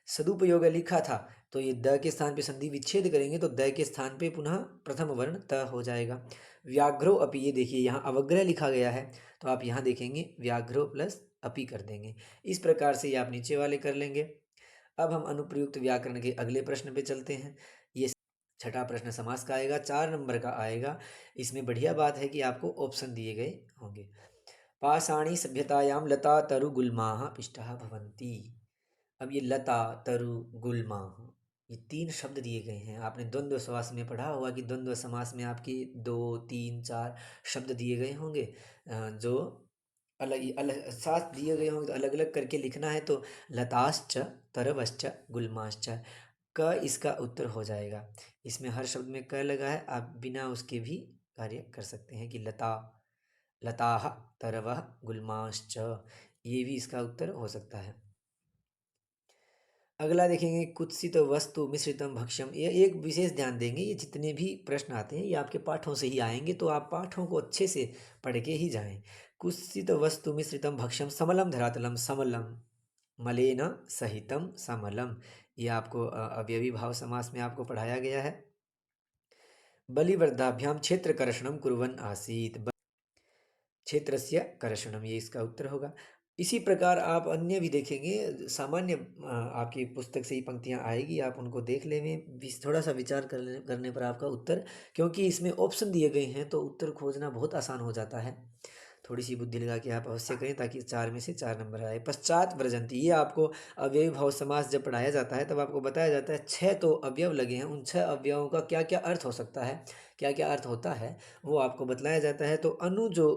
सदुपयोग लिखा था तो ये द के स्थान पे संधि विच्छेद करेंगे तो द के स्थान पे पुनः प्रथम वर्ण त हो जाएगा। व्याघ्रो अपि, ये देखिए यहाँ अवग्रह लिखा गया है तो आप यहाँ देखेंगे व्याघ्रो प्लस अपि कर देंगे। इस प्रकार से ये आप नीचे वाले कर लेंगे। अब हम अनुप्रयुक्त व्याकरण के अगले प्रश्न पे चलते हैं। ये छठा प्रश्न समास का आएगा, 4 नंबर का आएगा। इसमें बढ़िया बात है कि आपको ऑप्शन दिए गए होंगे। पाषाणी सभ्यतायाम लता तरु गुल्माः पिष्टाः भवन्ति। अब ये लता तरु गुल्माः, ये 3 शब्द दिए गए हैं। आपने द्वंद्व समास में पढ़ा होगा कि द्वंद्व समास में आपकी 2 3 4 शब्द दिए गए होंगे, जो अलग अलग साथ दिए गए होंगे तो अलग अलग करके लिखना है। तो लताश्च तरवश्च गुल्माश्च, क इसका उत्तर हो जाएगा। इसमें हर शब्द में क लगा है, आप बिना उसके भी कार्य कर सकते हैं कि लता लताः तरवः गुल्माश्च, ये भी इसका उत्तर हो सकता है। अगला देखेंगे, कुत्सित वस्तु मिश्रितम भक्ष्यम। ये एक विशेष ध्यान देंगे, ये जितने भी प्रश्न आते हैं ये आपके पाठों से ही आएंगे, तो आप पाठों को अच्छे से पढ़ के ही जाएं। कुत्सित वस्तु मिश्रितम भक्ष्यम समलम धरातलम समलम मलेन सहितम समलम, ये आपको अवयवी भाव समास में आपको पढ़ाया गया है। बलिवर्धाभ्याम क्षेत्र कर्षणम कुर्वन् आसीत्, क्षेत्रस्य कर्षणम, ये इसका उत्तर होगा। इसी प्रकार आप अन्य भी देखेंगे, सामान्य आपकी पुस्तक से ही पंक्तियाँ आएगी, आप उनको देख लेंगे, थोड़ा सा विचार करने पर आपका उत्तर, क्योंकि इसमें ऑप्शन दिए गए हैं तो उत्तर खोजना बहुत आसान हो जाता है। थोड़ी सी बुद्धि लगा के आप अवश्य करें ताकि 4 में से 4 नंबर आए। पश्चात व्रजंती, ये आपको अव्ययी भाव समास जब पढ़ाया जाता है तब आपको बताया जाता है 6 तो अवयव लगे हैं, उन 6 अवयवों का क्या क्या अर्थ हो सकता है, क्या क्या अर्थ होता है वो आपको बतलाया जाता है। तो अनु जो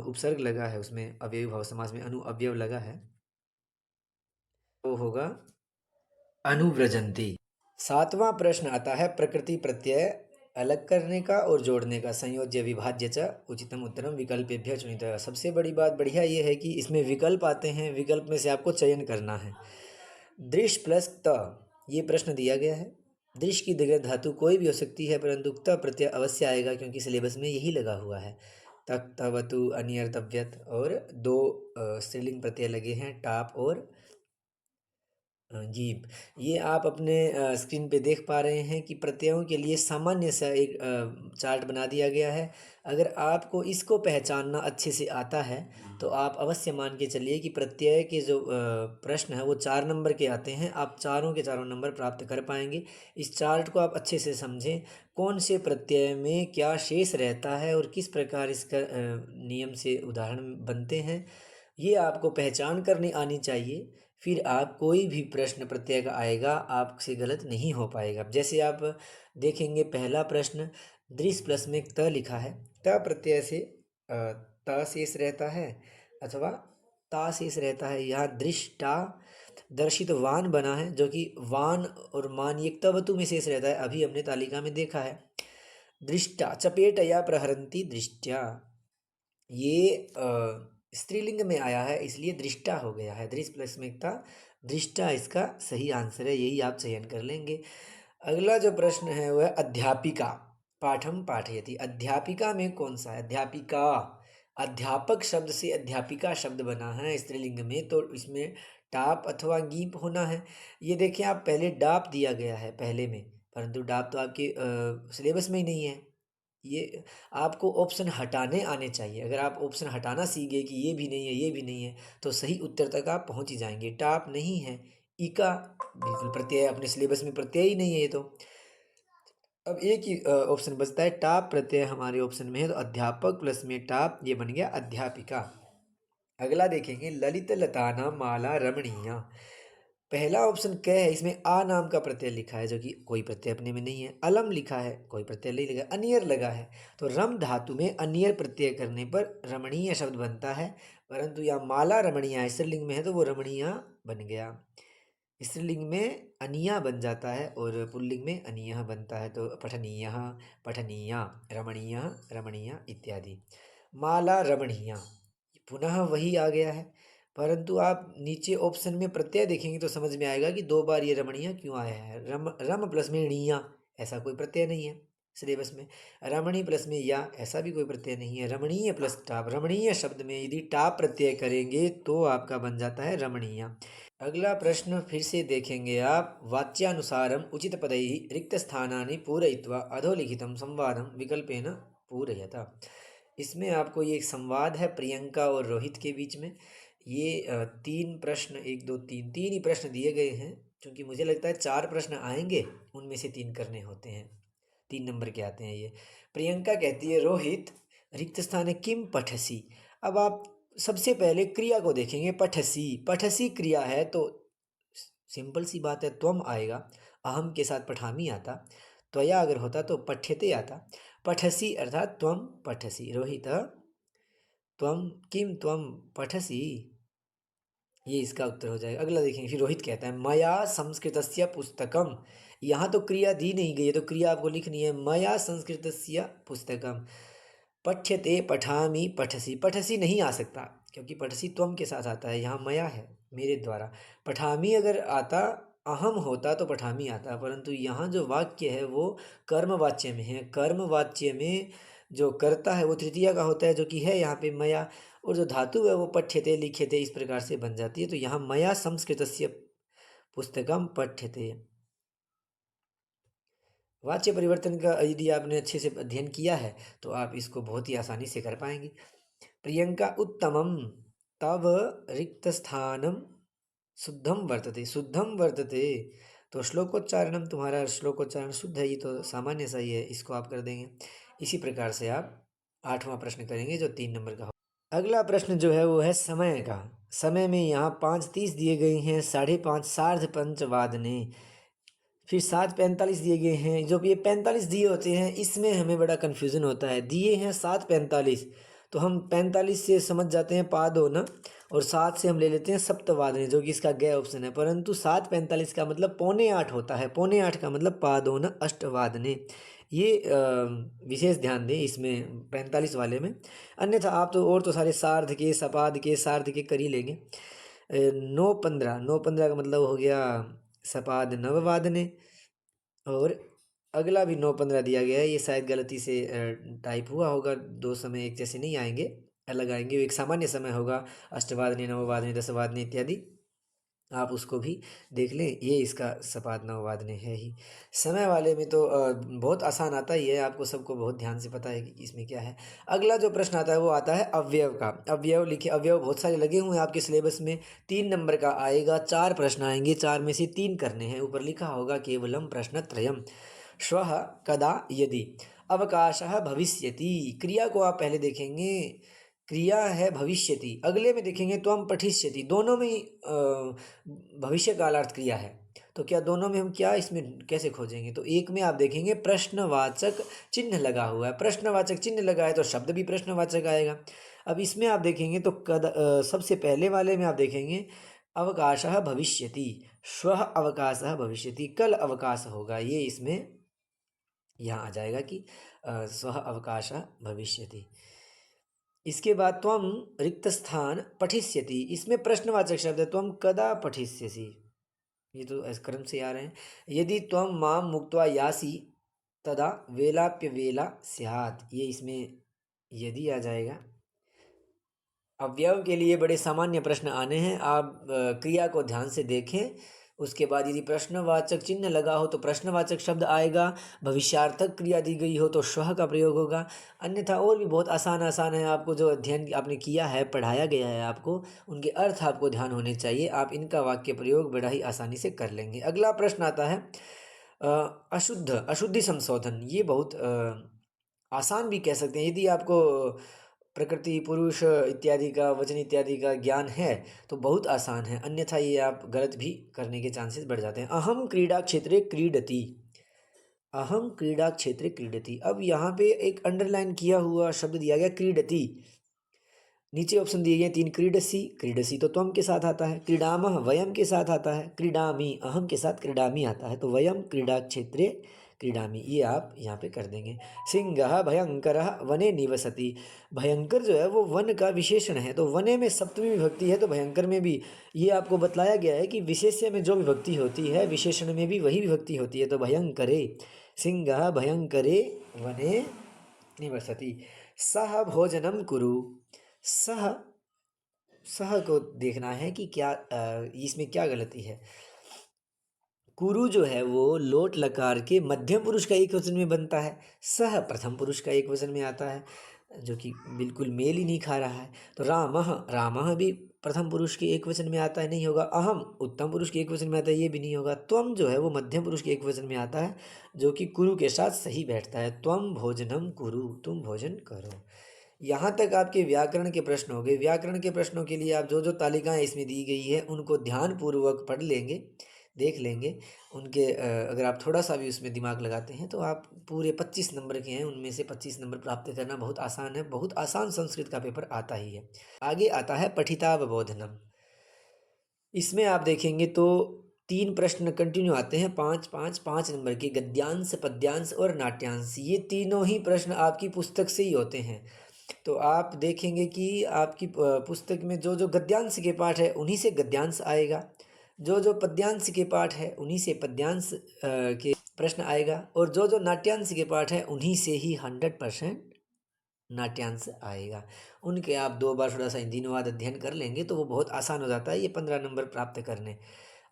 उपसर्ग लगा है उसमें अव्ययी भाव समास में अनु अवयव लगा है, वो होगा अनुव्रजंती। 7वां प्रश्न आता है प्रकृति प्रत्यय अलग करने का और जोड़ने का, संयोज्य विभाज्य च उचितम उत्तरम विकल्पेभ्यः चुनितः। सबसे बड़ी बात बढ़िया ये है कि इसमें विकल्प आते हैं, विकल्प में से आपको चयन करना है। दृश प्लस त, ये प्रश्न दिया गया है। दृश की जगह धातु कोई भी हो सकती है परंतु त प्रत्यय अवश्य आएगा क्योंकि सिलेबस में यही लगा हुआ है। तक तवतु अनियर्तव्यत, और 2 स्त्रीलिंग प्रत्यय लगे हैं टाप और जी। ये आप अपने स्क्रीन पे देख पा रहे हैं कि प्रत्ययों के लिए सामान्य सा एक चार्ट बना दिया गया है। अगर आपको इसको पहचानना अच्छे से आता है तो आप अवश्य मान के चलिए कि प्रत्यय के जो प्रश्न है वो 4 नंबर के आते हैं, आप चारों के चारों नंबर प्राप्त कर पाएंगे। इस चार्ट को आप अच्छे से समझें, कौन से प्रत्यय में क्या शेष रहता है और किस प्रकार इसका नियम से उदाहरण बनते हैं, ये आपको पहचान करनी आनी चाहिए। फिर आप कोई भी प्रश्न प्रत्यय का आएगा आपसे गलत नहीं हो पाएगा। जैसे आप देखेंगे पहला प्रश्न, दृश प्लस में त लिखा है, त प्रत्यय से त शेष रहता है अथवा ता शेष रहता है। यहाँ दृष्टा दर्शित वान बना है जो कि वान और मान ये तवतु में शेष रहता है, अभी हमने तालिका में देखा है। दृष्टा चपेटया प्रहरंती दृष्टया, ये स्त्रीलिंग में आया है इसलिए दृष्टा हो गया है। दृश प्लस में था, दृष्टा इसका सही आंसर है, यही आप चयन कर लेंगे। अगला जो प्रश्न है वह अध्यापिका। पाठम पाठयति, अध्यापिका में कौन सा है? अध्यापिका, अध्यापक शब्द से अध्यापिका शब्द बना है स्त्रीलिंग में, तो इसमें टाप अथवा गीप होना है। ये देखिए, आप पहले डाप दिया गया है पहले में, परंतु डाप तो आपके सिलेबस में ही नहीं है। ये आपको ऑप्शन हटाने आने चाहिए। अगर आप ऑप्शन हटाना सीख गए कि ये भी नहीं है, ये भी नहीं है, तो सही उत्तर तक आप पहुंच ही जाएंगे। टाप नहीं है, इका बिल्कुल प्रत्यय, अपने सिलेबस में प्रत्यय ही नहीं है ये तो। अब एक ही ऑप्शन बचता है, टाप प्रत्यय हमारे ऑप्शन में है, तो अध्यापक प्लस में टाप, ये बन गया अध्यापिका। अगला देखेंगे, ललित लताना माला रमणीया। पहला ऑप्शन क्या है? इसमें आ नाम का प्रत्यय लिखा है, जो कि कोई प्रत्यय अपने में नहीं है। अलम लिखा है, कोई प्रत्यय नहीं लिखा। अनियर लगा है, तो रम धातु में अनियर प्रत्यय करने पर रमणीय शब्द बनता है, परंतु यहाँ माला रमणीया स्त्रीलिंग में है, तो वो रमणीया बन गया। स्त्रीलिंग में अनिया बन जाता है और पुल्लिंग में अनिया बनता है, तो पठनीय, पठनीया, रमणीय, रमणीय इत्यादि। माला रमणीया पुनः वही आ गया है, परंतु आप नीचे ऑप्शन में प्रत्यय देखेंगे तो समझ में आएगा कि दो बार ये रमणीय क्यों आया है। रम रम प्लस में णीया, ऐसा कोई प्रत्यय नहीं है सिलेबस में। रमणी प्लस में या, ऐसा भी कोई प्रत्यय नहीं है। रमणीय प्लस टाप, रमणीय शब्द में यदि टाप प्रत्यय करेंगे तो आपका बन जाता है रमणीय। अगला प्रश्न फिर से देखेंगे आप, वाच्यानुसारम उचित पदैः रिक्त स्थानानि पूरयित्वा अधोलिखितं संवादं विकल्पेन पूरयता। इसमें आपको ये एक संवाद है प्रियंका और रोहित के बीच में। ये तीन प्रश्न, एक दो तीन, तीन ही प्रश्न दिए गए हैं, क्योंकि मुझे लगता है चार प्रश्न आएंगे, उनमें से तीन करने होते हैं, 3 नंबर के आते हैं ये। प्रियंका कहती है, रोहित रिक्त स्थान है किम पठसी। अब आप सबसे पहले क्रिया को देखेंगे, पठसी, पठसी क्रिया है तो सिंपल सी बात है, त्वम आएगा। अहम के साथ पठामी आता, त्वया अगर होता तो पठ्यते आता। पठसी अर्थात त्वम पठसी। रोहित त्वम किम त्वम पठसी, ये इसका उत्तर हो जाएगा। अगला देखेंगे, फिर रोहित कहता है, मया संस्कृतस्य पुस्तकम। यहाँ तो क्रिया दी नहीं गई है, तो क्रिया आपको लिखनी है, मया संस्कृतस्य पुस्तकम। पठ्यते पठामी पठसी, पठसी नहीं आ सकता क्योंकि पठसी त्वम के साथ आता है, यहाँ मया है मेरे द्वारा। पठामी अगर आता, अहम होता तो पठामी आता, परंतु यहाँ जो वाक्य है वो कर्मवाच्य में है। कर्मवाच्य में जो कर्ता है वो तृतीया का होता है, जो कि है यहाँ पे मया, और जो धातु है वो पठ्यते लिख्यते इस प्रकार से बन जाती है। तो यहाँ मया संस्कृतस्य पुस्तकम पठ्यते। वाच्य परिवर्तन का यदि आपने अच्छे से अध्ययन किया है तो आप इसको बहुत ही आसानी से कर पाएंगे। प्रियंका उत्तमम तव रिक्त स्थानम शुद्धम वर्तते, शुद्धम वर्तते, तो श्लोकोच्चारणम, तुम्हारा श्लोकोच्चारण शुद्ध है, ये तो सामान्य सा ही है, इसको आप कर देंगे। इसी प्रकार से आप 8वां प्रश्न करेंगे जो 3 नंबर का हो। अगला प्रश्न जो है वो है समय का। समय में यहाँ 5:30 दिए गए हैं, 5:30, सार्ध पंचवादने, फिर 7:45 दिए गए हैं। जो ये 45 दिए होते हैं, इसमें हमें बड़ा कन्फ्यूज़न होता है। दिए हैं 7:45, तो हम 45 से समझ जाते हैं पाद होना, और 7 से हम ले लेते हैं सप्तवादने, जो कि इसका गै ऑप्शन है, परंतु 7:45 का मतलब 7:45 होता है। 7:45 का मतलब पाद होना अष्टवादने। ये विशेष ध्यान दें इसमें 45 वाले में, अन्यथा आप तो और तो सारे सार्ध के, सपाद के, सार्ध के कर ही लेंगे। 9:15, 9:15 का मतलब हो गया सपाद नववादने, और अगला भी 9:15 दिया गया है। ये शायद गलती से टाइप हुआ होगा, दो समय एक जैसे नहीं आएंगे, अलग आएंगे। एक सामान्य समय होगा, अष्टवादने, नववादने, दशवादने इत्यादि, आप उसको भी देख लें। ये इसका सपाद नववादने है ही। समय वाले में तो बहुत आसान आता ही है, आपको सबको बहुत ध्यान से पता है कि इसमें क्या है। अगला जो प्रश्न आता है वो आता है अवयव का। अवयव लिखे, अवयव बहुत सारे लगे हुए हैं आपके सिलेबस में, 3 नंबर का आएगा। 4 प्रश्न आएंगे, 4 में से 3 करने हैं। ऊपर लिखा होगा केवलम प्रश्नत्रयम। श्वः कदा यदि अवकाशः भविष्यति, क्रिया को आप पहले देखेंगे, क्रिया है भविष्यति। अगले में देखेंगे त्वम पठिष्यति, दोनों में ही भविष्य कालार्थ क्रिया है। तो क्या दोनों में हम क्या इसमें कैसे खोजेंगे? तो एक में आप देखेंगे प्रश्नवाचक चिन्ह लगा हुआ है, प्रश्नवाचक चिन्ह लगा है तो शब्द भी प्रश्नवाचक आएगा। अब इसमें आप देखेंगे तो सबसे पहले वाले में आप देखेंगे अवकाशः भविष्यति, श्वः अवकाशः भविष्यति, कल अवकाश होगा, ये इसमें यहाँ आ जाएगा कि स्वः अवकाशः भविष्यति। इसके बाद त्वम रिक्त स्थान पठिष्यति, इसमें प्रश्नवाचक शब्द है, त्वम कदा पठिष्यसि, ये तो इस क्रम से आ रहे हैं। यदि त्वं मां मुक्त्वा यासि तदा वेलाप्य वेला स्यात्, ये इसमें यदि आ जाएगा। अव्यव के लिए बड़े सामान्य प्रश्न आने हैं, आप क्रिया को ध्यान से देखें। उसके बाद यदि प्रश्नवाचक चिन्ह लगा हो तो प्रश्नवाचक शब्द आएगा, भविष्यार्थक क्रिया दी गई हो तो श्वः का प्रयोग होगा। अन्यथा और भी बहुत आसान आसान है, आपको जो अध्ययन आपने किया है, पढ़ाया गया है आपको, उनके अर्थ आपको ध्यान होने चाहिए। आप इनका वाक्य प्रयोग बड़ा ही आसानी से कर लेंगे। अगला प्रश्न आता है अशुद्धि संशोधन। ये बहुत आसान भी कह सकते हैं। यदि आपको प्रकृति, पुरुष इत्यादि का, वचन इत्यादि का ज्ञान है तो बहुत आसान है, अन्यथा ये आप गलत भी करने के चांसेस बढ़ जाते हैं। अहम क्रीडा क्षेत्रे क्रीडति, अहम क्रीडा क्षेत्रे क्रीडति। अब यहाँ पे एक अंडरलाइन किया हुआ शब्द दिया गया क्रीडति। नीचे ऑप्शन दिए गए 3, क्रीडसी, क्रीडसी तो त्वम के साथ आता है, क्रीडामः वयम के साथ आता है, क्रीडामि अहम के साथ क्रीडामि आता है, तो वयम क्रीडा क्षेत्रे क्रीडामि, ये आप यहाँ पे कर देंगे। सिंहः भयंकरः वने निवसति। भयंकर जो है वो वन का विशेषण है, तो वने में सप्तमी विभक्ति है, तो भयंकर में भी ये आपको बतलाया गया है कि विशेष्य में जो विभक्ति होती है विशेषण में भी वही विभक्ति होती है। तो भयंकरे, सिंहः भयंकरे वने निवसति। सह भोजनम कुरु, सह, सह को देखना है कि क्या इसमें क्या गलती है। कुरु जो है वो लोट लकार के मध्यम पुरुष का एक वचन में बनता है, सह प्रथम पुरुष का एक वचन में आता है, जो कि बिल्कुल मेल ही नहीं खा रहा है। तो रामः, रामः भी प्रथम पुरुष के एक वचन में आता है, नहीं होगा। अहम उत्तम पुरुष के एक वचन में आता है, ये भी नहीं होगा। त्वम जो है वो मध्यम पुरुष के एक वचन में आता है, जो कि कुरु के साथ सही बैठता है। त्वम भोजनम कुरु, तुम भोजन करो। यहाँ तक आपके व्याकरण के प्रश्न हो गए। व्याकरण के प्रश्नों के लिए आप जो जो तालिकाएं इसमें दी गई है उनको ध्यानपूर्वक पढ़ लेंगे, देख लेंगे। उनके अगर आप थोड़ा सा भी उसमें दिमाग लगाते हैं तो आप पूरे 25 नंबर के हैं, उनमें से 25 नंबर प्राप्त करना बहुत आसान है। बहुत आसान संस्कृत का पेपर आता ही है। आगे आता है पठितावबोधनम। इसमें आप देखेंगे तो 3 प्रश्न कंटिन्यू आते हैं, 5 नंबर के, गद्यांश, पद्यांश और नाट्यांश। ये तीनों ही प्रश्न आपकी पुस्तक से ही होते हैं। तो आप देखेंगे कि आपकी पुस्तक में जो जो गद्यांश के पाठ है उन्हीं से गद्यांश आएगा, जो जो पद्यांश के पाठ है उन्हीं से पद्यांश के प्रश्न आएगा, और जो जो नाट्यांश के पाठ है उन्हीं से ही 100% नाट्यांश आएगा। उनके आप 2 बार थोड़ा सा इन दिनों बाद अध्ययन कर लेंगे तो वो बहुत आसान हो जाता है ये 15 नंबर प्राप्त करने।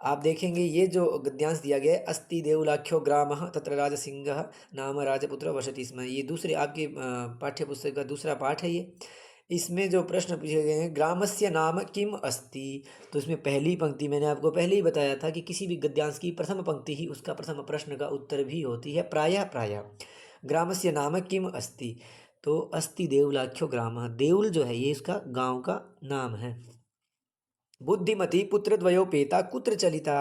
आप देखेंगे ये जो गद्यांश दिया गया है, अस्ति देवलाख्यो ग्रामः तत्र राजसिंहः नाम राजपुत्र वसति स्म, ये दूसरे आपके पाठ्य पुस्तक का दूसरा पाठ है ये। इसमें जो प्रश्न पूछे गए हैं, ग्रामस्य नाम किम अस्ति, तो इसमें पहली पंक्ति मैंने आपको पहले ही बताया था कि किसी भी गद्यांश की प्रथम पंक्ति ही उसका प्रथम प्रश्न का उत्तर भी होती है, प्रायः। ग्रामस्य नाम किम अस्ति, तो अस्ति देवलाख्यो ग्रामः, देउल जो है ये इसका गांव का नाम है। बुद्धिमती पुत्रद्वयोपेता कुत्र चलिता,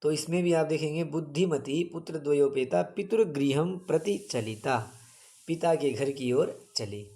तो इसमें भी आप देखेंगे बुद्धिमती पुत्रद्वयोपेता पितृगृहं प्रति चलिता, पिता के घर की ओर चली,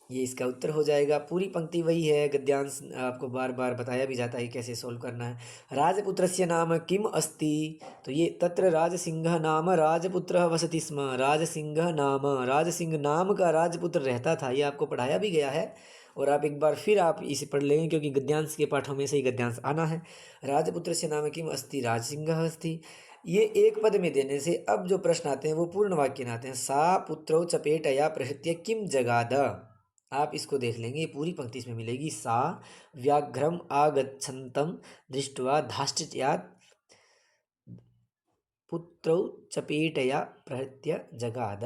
ये इसका उत्तर हो जाएगा। पूरी पंक्ति वही है, गद्यांश आपको बार बार बताया भी जाता है कैसे सोल्व करना है। राजपुत्रस्य नाम किम अस्ति, तो ये तत्र राजसिंह नाम राजपुत्र वसति स्म, राजसिंह नाम का राजपुत्र रहता था, ये आपको पढ़ाया भी गया है। और आप एक बार फिर आप इसे पढ़ लेंगे क्योंकि गद्यांश के पाठों में से ही गद्यांश आना है। राजपुत्रस्य नाम किम अस्ति राजसिंह अस्ति, ये एक पद में देने से अब जो प्रश्न आते हैं वो पूर्ण वाक्य में आते हैं। सा पुत्रौ चपेटया प्रहृत्य किम जगाद, आप इसको देख लेंगे, ये पूरी पंक्ति इसमें मिलेगी। सा व्याघ्रम आगच्छन्तं दृष्ट्वा धाश्चर्यात् पुत्रौ चपेटया प्रहृत्य जगाद,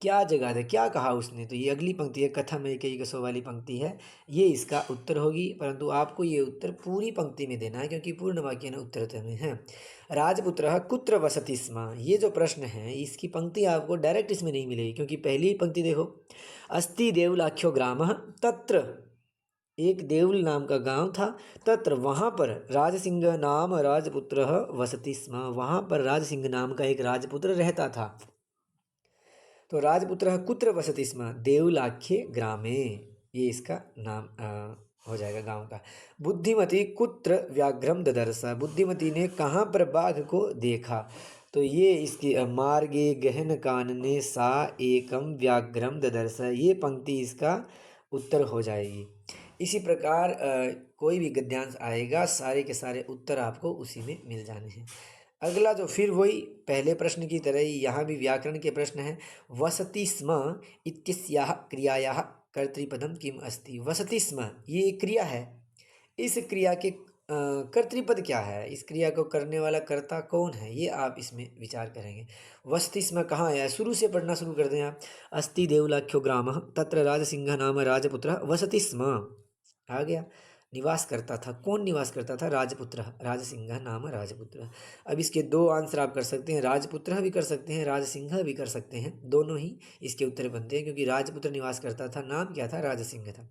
क्या जगाद है, क्या कहा उसने, तो ये अगली पंक्ति है, कथम एकैकसो वाली पंक्ति है, ये इसका उत्तर होगी। परंतु आपको ये उत्तर पूरी पंक्ति में देना है क्योंकि पूर्ण वाक्य न उत्तर में है। राजपुत्रः कुत्र वसति स्म, ये जो प्रश्न है इसकी पंक्ति आपको डायरेक्ट इसमें नहीं मिलेगी क्योंकि पहली पंक्ति देखो, अस्ति देवलाख्यो ग्रामः तत्र, एक देउल नाम का गांव था, तत्र वहाँ पर राजसिंह नाम राजपुत्र वसति स्म, वहाँ पर राजसिंह नाम का एक राजपुत्र रहता था। तो राजपुत्र कुत्र वसति स्म, देवलाख्ये ग्रामे, ये इसका नाम हो जाएगा गांव का। बुद्धिमती कुत्र व्याघ्रम ददर्श, बुद्धिमती ने कहाँ पर बाघ को देखा, तो ये इसकी मार्गे गहन कानने सा एकम व्याघ्रम ददर्श, ये पंक्ति इसका उत्तर हो जाएगी। इसी प्रकार कोई भी गद्यांश आएगा, सारे के सारे उत्तर आपको उसी में मिल जाने हैं। अगला जो फिर वही पहले प्रश्न की तरह ही यहाँ भी व्याकरण के प्रश्न हैं। वसति स्म इत्यस्याः क्रियायाः कर्तृपदम किम अस्ति। वसति स्म ये एक क्रिया है, इस क्रिया के कर्तृपद क्या है, इस क्रिया को करने वाला कर्ता कौन है, ये आप इसमें विचार करेंगे। वसति स्म कहाँ आया है, शुरू से पढ़ना शुरू कर दें आप। अस्ति देवलाख्यो ग्रामः तत्र राजसिंह नाम राजपुत्रः वसति स्म। आ गया, निवास करता था। कौन निवास करता था? राजपुत्र, राजसिंह नाम राजपुत्र। अब इसके दो आंसर आप कर सकते हैं, राजपुत्र भी कर सकते हैं, राजसिंह भी कर सकते हैं, दोनों ही इसके उत्तर बनते हैं, क्योंकि राजपुत्र निवास करता था, नाम क्या था? राजसिंह था।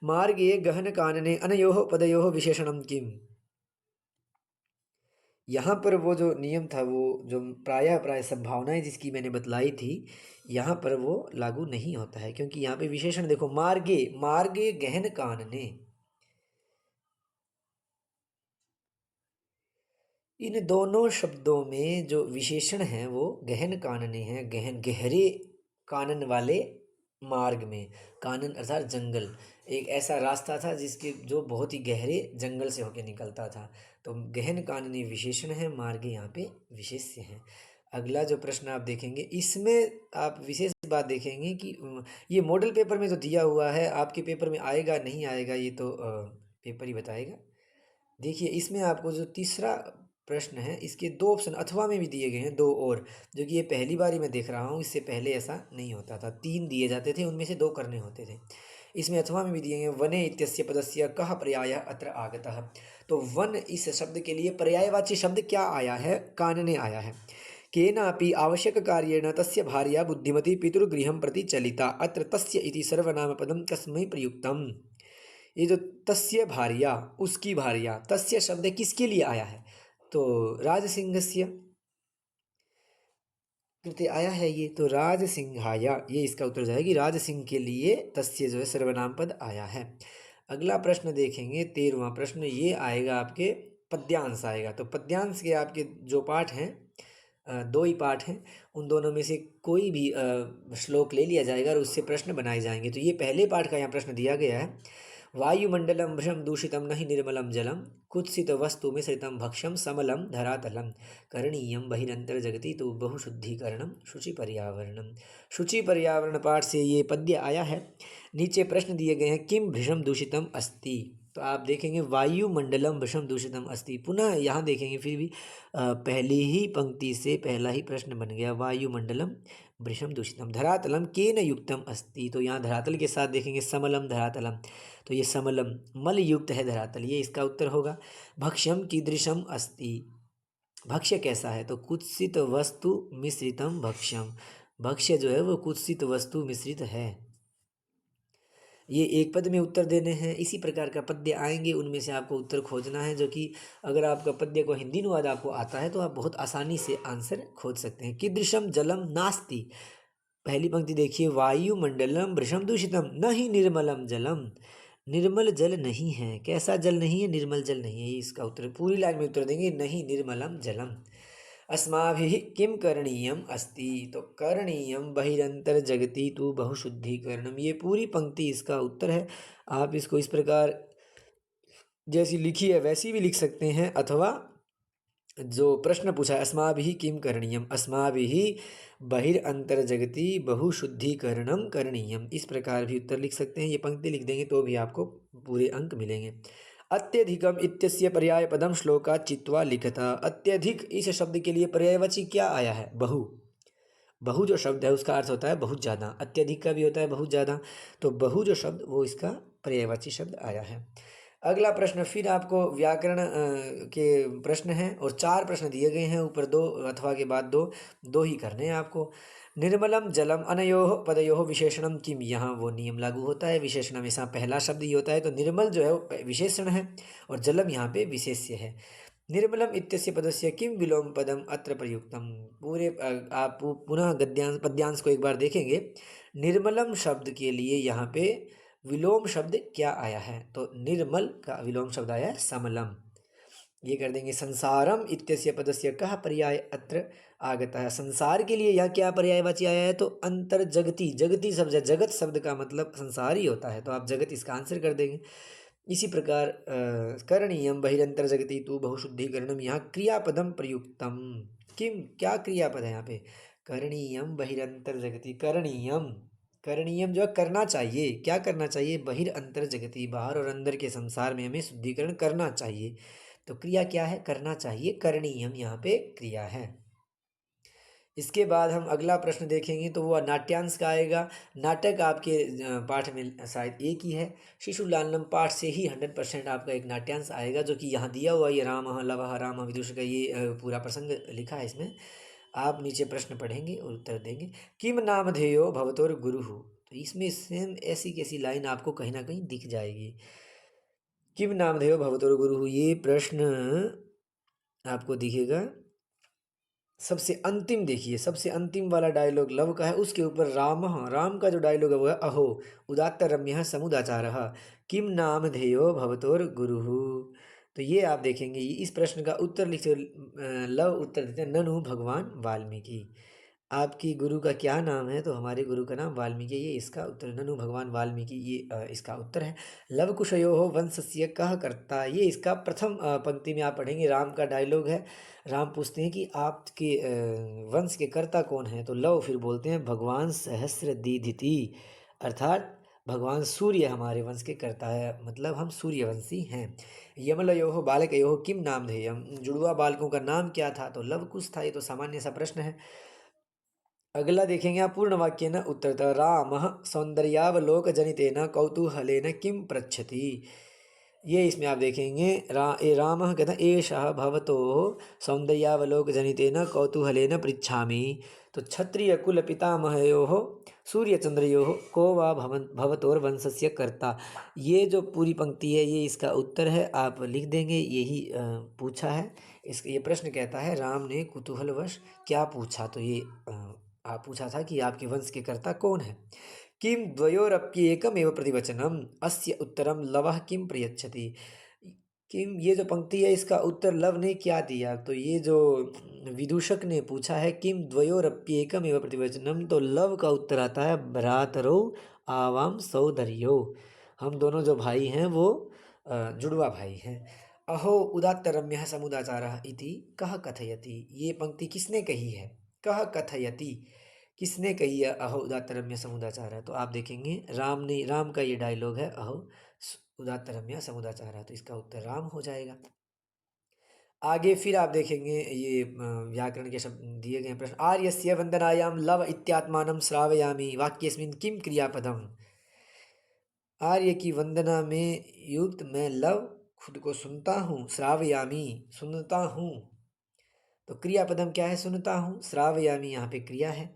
मार्गे गहन कानने अनयोः पदयोः विशेषणम किम। यहाँ पर वो जो नियम था, वो जो प्राय संभावनाएं जिसकी मैंने बतलाई थी, यहाँ पर वो लागू नहीं होता है, क्योंकि यहाँ पे विशेषण देखो, मार्गे, मार्गे गहन कानने, इन दोनों शब्दों में जो विशेषण हैं वो गहन कानने हैं। गहन, गहरे कानन वाले मार्ग में, कानन अर्थात जंगल, एक ऐसा रास्ता था जिसके जो बहुत ही गहरे जंगल से होकर निकलता था। तो गहन काननी विशेषण है, मार्ग यहाँ पे विशेष्य है। अगला जो प्रश्न आप देखेंगे, इसमें आप विशेष बात देखेंगे कि ये मॉडल पेपर में जो दिया हुआ है, आपके पेपर में आएगा नहीं आएगा ये तो पेपर ही बताएगा। देखिए इसमें आपको जो तीसरा प्रश्न है, इसके दो ऑप्शन अथवा में भी दिए गए हैं, दो और, जो कि ये पहली बार ही मैं देख रहा हूँ, इससे पहले ऐसा नहीं होता था। तीन दिए जाते थे, उनमें से दो करने होते थे। इसमें अथवा में भी दिए गए, वने इत्यस्य पदस्य कः पर्याय अत्र आगतः। तो वन इस शब्द के लिए पर्यायवाची शब्द क्या आया है? कानने आया है। केनापि आवश्यक कार्येण तस्य भार्या बुद्धिमती पितृगृहं प्रति चलिता, अत्र तस्य इति सर्वनामपदं कस्मै प्रयुक्तम्। ये जो तस्य भार्या, उसकी भार्या, तस्य शब्द किसके लिए आया है? तो राजसिंहस्य कृते आया है ये, तो राजसिंहाया, ये इसका उत्तर जाएगी। राजसिंह के लिए तस्य जो है सर्वनाम पद आया है। अगला प्रश्न देखेंगे, 13वां प्रश्न, ये आएगा आपके पद्यांश आएगा। तो पद्यांश के आपके जो पाठ हैं, दो ही पाठ हैं, उन दोनों में से कोई भी श्लोक ले लिया जाएगा और उससे प्रश्न बनाए जाएंगे। तो ये पहले पाठ का यहाँ प्रश्न दिया गया है। वायुमंडलम भ्रम दूषितम नहि निर्मलम जलम कुत्सित वस्तु मिश्रितम भक्ष्यम समलम धरातलम करणीयम बहिरंतर जगति तो बहुशुद्धिकरणम शुचि पर्यावरणम। शुचि पर्यावरण पाठ से ये पद्य आया है। नीचे प्रश्न दिए गए हैं, किम भृशम दूषितम अस्ति। तो आप देखेंगे वायुमंडलम भृशम दूषितम अस्ति। पुनः यहाँ देखेंगे फिर भी पहली ही पंक्ति से पहला ही प्रश्न बन गया, वायुमंडलम भृशम दूषितम। धरातलम केन युक्तम अस्ति। तो यहाँ धरातल के साथ देखेंगे समलम धरातलम, तो ये समलम मल युक्त है धरातल, ये इसका उत्तर होगा। भक्ष्यम कीदृशम अस्ति, भक्ष्य कैसा है? तो कुत्सित वस्तु मिश्रितम भक्ष्यम, भक्ष्य जो है वो कुत्सित वस्तु मिश्रित है। ये एक पद में उत्तर देने हैं। इसी प्रकार का पद्य आएंगे, उनमें से आपको उत्तर खोजना है, जो कि अगर आपका पद्य को हिंदी अनुवाद आपको आता है तो आप बहुत आसानी से आंसर खोज सकते हैं। कीदृशम जलम नास्ति, पहली पंक्ति देखिए, वायुमंडलम भृशम दूषितम न ही निर्मलम जलम, निर्मल जल नहीं है। कैसा जल नहीं है? निर्मल जल नहीं है। इसका उत्तर पूरी लाइन में उत्तर देंगे, नहीं निर्मलम जलम। अस्माभिः किम करणीयम अस्ति। तो करणीयम बहिरंतर जगति तु बहुशुद्धिकरणम, ये पूरी पंक्ति इसका उत्तर है। आप इसको इस प्रकार जैसी लिखी है वैसी भी लिख सकते हैं, अथवा जो प्रश्न पूछा है, अस्माभिः किम करणीयम, अस्माभिः बहिरंतर जगति बहुशुद्धिकरणम करणीयम, इस प्रकार भी उत्तर लिख सकते हैं। ये पंक्ति लिख देंगे तो भी आपको पूरे अंक मिलेंगे। अत्यधिकम इत्यस्य पर्याय पदम श्लोका चित्वा लिखता। अत्यधिक इस शब्द के लिए पर्यायवाची क्या आया है? बहु। बहु जो शब्द है उसका अर्थ होता है बहुत ज़्यादा, अत्यधिक का भी होता है बहुत ज़्यादा, तो बहु जो शब्द वो इसका पर्यायवाची शब्द आया है। अगला प्रश्न फिर आपको व्याकरण के प्रश्न हैं, और 4 प्रश्न दिए गए हैं, ऊपर 2 अथवा के बाद 2 ही करने हैं आपको। निर्मलम जलम अनयोः पदयोः विशेषणम किम, यहाँ वो नियम लागू होता है, विशेषण हमेशा पहला शब्द ही होता है, तो निर्मल जो है वो विशेषण है और जलम यहाँ पे विशेष्य है। निर्मलम इत्यस्य पदस्य किम विलोम पदम अत्र प्रयुक्तम। पूरे आप पुनः पद्यांश को एक बार देखेंगे। निर्मलम शब्द के लिए यहाँ पे विलोम शब्द क्या आया है? तो निर्मल का विलोम शब्द आया है समलम। ये कर देंगे संसारम इत्यस्य पदस्य कः पर्याय अत्र आगतः। संसार के लिए यहाँ क्या पर्यायवाची आया है, तो अंतर जगती, जगती शब्द है, जगत शब्द का मतलब संसार ही होता है, तो आप जगत इसका आंसर कर देंगे। इसी प्रकार करणीयम बहिरंतर जगती तू बहुशुद्धिकरणम, यहाँ क्रियापदम प्रयुक्तम। किम, क्या क्रियापद है यहाँ पे, करणीयम बहिरंतर जगती, करणीयम, करणीयम जो है करना चाहिए, क्या करना चाहिए, बहिर अंतर जगती, बाहर और अंदर के संसार में हमें शुद्धिकरण करना चाहिए। तो क्रिया क्या है, करना चाहिए, करणीयम यहाँ पे क्रिया है। इसके बाद हम अगला प्रश्न देखेंगे तो वो नाट्यांश का आएगा। नाटक आपके पाठ में शायद एक ही है, शिशु लालनम पाठ से ही 100% आपका एक नाट्यांश आएगा, जो कि यहाँ दिया हुआ ये राम लवः राम विदुष का ये पूरा प्रसंग लिखा है इसमें। आप नीचे प्रश्न पढ़ेंगे और उत्तर देंगे। किम नामधेयो भवतोर गुरु, तो इसमें सेम ऐसी कैसी लाइन आपको कहीं ना कहीं दिख जाएगी। किम नामधेयो भवतोर गुरु, ये प्रश्न आपको दिखेगा सबसे अंतिम, देखिए सबसे अंतिम वाला डायलॉग लव का है, उसके ऊपर राम, राम का जो डायलॉग है वो है अहो उदात्त रम्य समुदाचार किम नाम धेयो भवतोर गुरु। तो ये आप देखेंगे, इस प्रश्न का उत्तर लिखते लव उत्तर देते हैं ननु भगवान वाल्मीकि। आपकी गुरु का क्या नाम है, तो हमारे गुरु का नाम वाल्मीकि, ये इसका उत्तर, ननु भगवान वाल्मीकि, ये इसका उत्तर है। लव कुशयो वंशस्य कह करता, ये इसका प्रथम पंक्ति में आप पढ़ेंगे, राम का डायलॉग है। राम पूछते हैं कि आपके वंश के कर्ता कौन है, तो लव फिर बोलते हैं भगवान सहस्र दीधिति, अर्थात भगवान सूर्य हमारे वंश के कर्ता है, मतलब हम सूर्यवंशी हैं। यमलयो बालकयो किम नाम धेयम, जुड़वा बालकों का नाम क्या था, तो लव कुश था, ये तो सामान्य सा प्रश्न है। अगला देखेंगे आप, पूर्ण वाक्य न उत्तरतः राम सौंदर्यावलोक जनितेन कौतूहलेन किम पृच्छति, ये इसमें आप देखेंगे ये राम कहता एषः भवतो सौंदर्यावलोक जनितेन कौतूहलेन पृच्छामि, तो क्षत्रिय कुल पितामहयोः सूर्यचंद्रयोः को वा भवतोर्वंशस्य कर्ता, ये जो पूरी पंक्ति है ये इसका उत्तर है, आप लिख देंगे, यही पूछा है। ये प्रश्न कहता है राम ने कुतूहलवश क्या पूछा, तो ये आप पूछा था कि आपके वंश के कर्ता कौन है। किम द्वयोरप्येकमेव प्रतिवचनम अस्य उत्तरम लवः किम प्रयच्छति, किम, ये जो पंक्ति है इसका उत्तर लव ने क्या दिया, तो ये जो विदूषक ने पूछा है किम द्वयोरप्येकमेव प्रतिवचनम, तो लव का उत्तर आता है भ्रातरो आवाम सौदर्यो, हम दोनों जो भाई हैं वो जुड़वा भाई हैं। अहो उदात्त रम्य समुदाचारः इति कह कथयति, ये पंक्ति किसने कही है, कह कथयति, किसने कही है अहो उदात्त रम्य समुदाचार, तो आप देखेंगे राम ने, राम का ये डायलॉग है अहो उदात्त रम्य समुदाचार, तो इसका उत्तर राम हो जाएगा। आगे फिर आप देखेंगे ये व्याकरण के शब्द दिए गए प्रश्न, आर्यस्य वंदनायाम लव इत्यात्मानं श्रावयामि वाक्यस्मिन् किम क्रियापदम, आर्य की वंदना में युक्त मैं लव खुद को सुनता हूँ, श्रावयामी सुनता हूँ, तो क्रियापदम क्या है, सुनता हूँ, श्रावयामी यहाँ पे क्रिया है।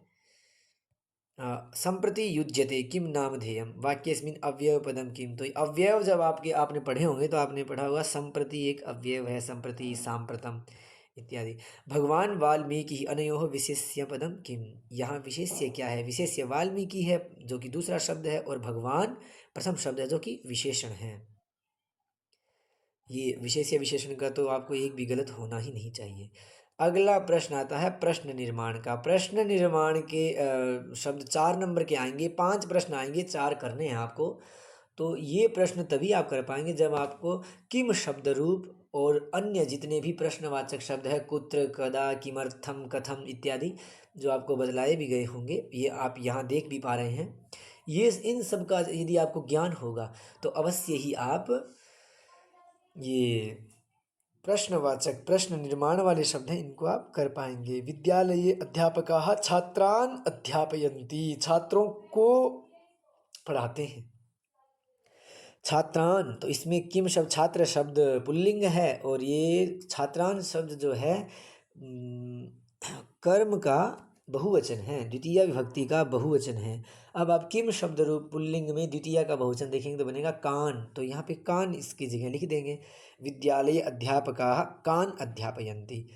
संप्रति युज्यते किम नामधेयम वाक्यस्मिन् अव्यय पदम किम, तो अव्यय जब आपने पढ़े होंगे तो आपने पढ़ा होगा संप्रति एक अव्यय है, संप्रति सांप्रतम इत्यादि। भगवान वाल्मीकि अनयोः विशेष्य पदम किम, यहाँ विशेष्य क्या है, विशेष्य वाल्मीकि है जो कि दूसरा शब्द है, और भगवान प्रथम शब्द है जो कि विशेषण है। ये विशेष्य विशेषण का तो आपको एक भी गलत होना ही नहीं चाहिए। अगला प्रश्न आता है प्रश्न निर्माण का। प्रश्न निर्माण के शब्द 4 नंबर के आएंगे, 5 प्रश्न आएंगे, 4 करने हैं आपको। तो ये प्रश्न तभी आप कर पाएंगे जब आपको किम शब्द रूप और अन्य जितने भी प्रश्नवाचक शब्द है, कुत्र कदा किमर्थम कथम इत्यादि, जो आपको बदलाए भी गए होंगे, ये आप यहाँ देख भी पा रहे हैं, ये इन सब का यदि आपको ज्ञान होगा तो अवश्य ही आप ये प्रश्नवाचक प्रश्न निर्माण वाले शब्द हैं इनको आप कर पाएंगे। विद्यालये अध्यापकाः छात्रान् अध्यापयन्ति, छात्रों को पढ़ाते हैं। छात्रान, तो इसमें किम शब्द, छात्र शब्द पुल्लिंग है, और ये छात्रान शब्द जो है कर्म का बहुवचन है, द्वितीय विभक्ति का बहुवचन है। अब आप किम शब्द रूप पुल्लिंग में द्वितीय का बहुवचन देखेंगे तो बनेगा कान, तो यहाँ पे कान इसकी जगह लिख देंगे। विद्यालय अध्यापकाः कान अध्यापयन्ति,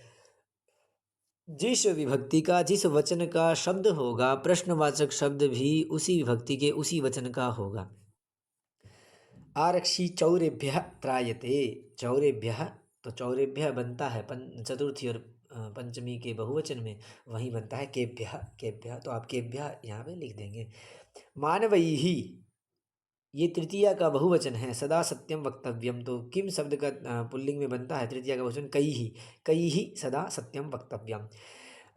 जिस विभक्ति का जिस वचन का शब्द होगा प्रश्नवाचक शब्द भी उसी विभक्ति के उसी वचन का होगा। आरक्षी चौरेभ्यः त्रायते, चौरेभ्यः, तो चौरेभ्यः बनता है चतुर्थी और पंचमी के बहुवचन में, वहीं बनता है केभ्यः केभ्यः, तो आप केभ्यः यहाँ पे लिख देंगे। मानवैहि ये तृतीया का बहुवचन है, सदा सत्यम वक्तव्यम, तो किम शब्द का पुल्लिंग में बनता है तृतीया का बहुवचन कैहि सदा सत्यम वक्तव्यम।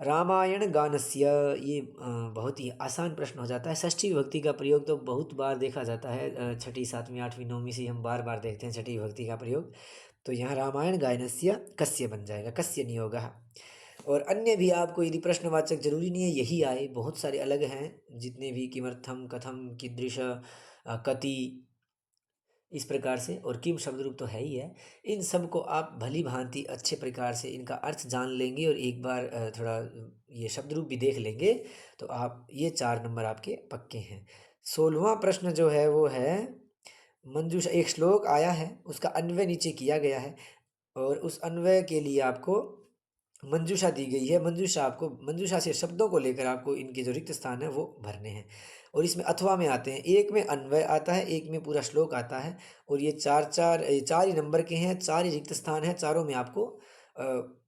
रामायण गानस्य ये बहुत ही आसान प्रश्न हो जाता है। षष्ठी विभक्ति का प्रयोग तो बहुत बार देखा जाता है, छठी सातवीं आठवीं नौवीं से हम बार बार देखते हैं छठी विभक्ति का प्रयोग। तो यहाँ रामायण गायनस्य कस्य बन जाएगा, कस्य नियोगः। और अन्य भी आपको यदि प्रश्नवाचक जरूरी नहीं है यही आए, बहुत सारे अलग हैं जितने भी, किमर्थम, कथम, कीदृश, कति, इस प्रकार से, और किम शब्द रूप तो है ही है। इन सब को आप भली भांति अच्छे प्रकार से इनका अर्थ जान लेंगे और एक बार थोड़ा ये शब्द रूप भी देख लेंगे तो आप ये 4 नंबर आपके पक्के हैं। 16वां प्रश्न जो है वो है मंजूषा। एक श्लोक आया है, उसका अन्वय नीचे किया गया है और उस अन्वय के लिए आपको मंजूषा दी गई है। मंजूषा से शब्दों को लेकर आपको इनके जो रिक्त स्थान है वो भरने हैं, और इसमें अथवा में आते हैं। एक में अन्वय आता है, एक में पूरा श्लोक आता है, और ये चार ही नंबर के हैं, 4 ही रिक्त स्थान है, चारों में आपको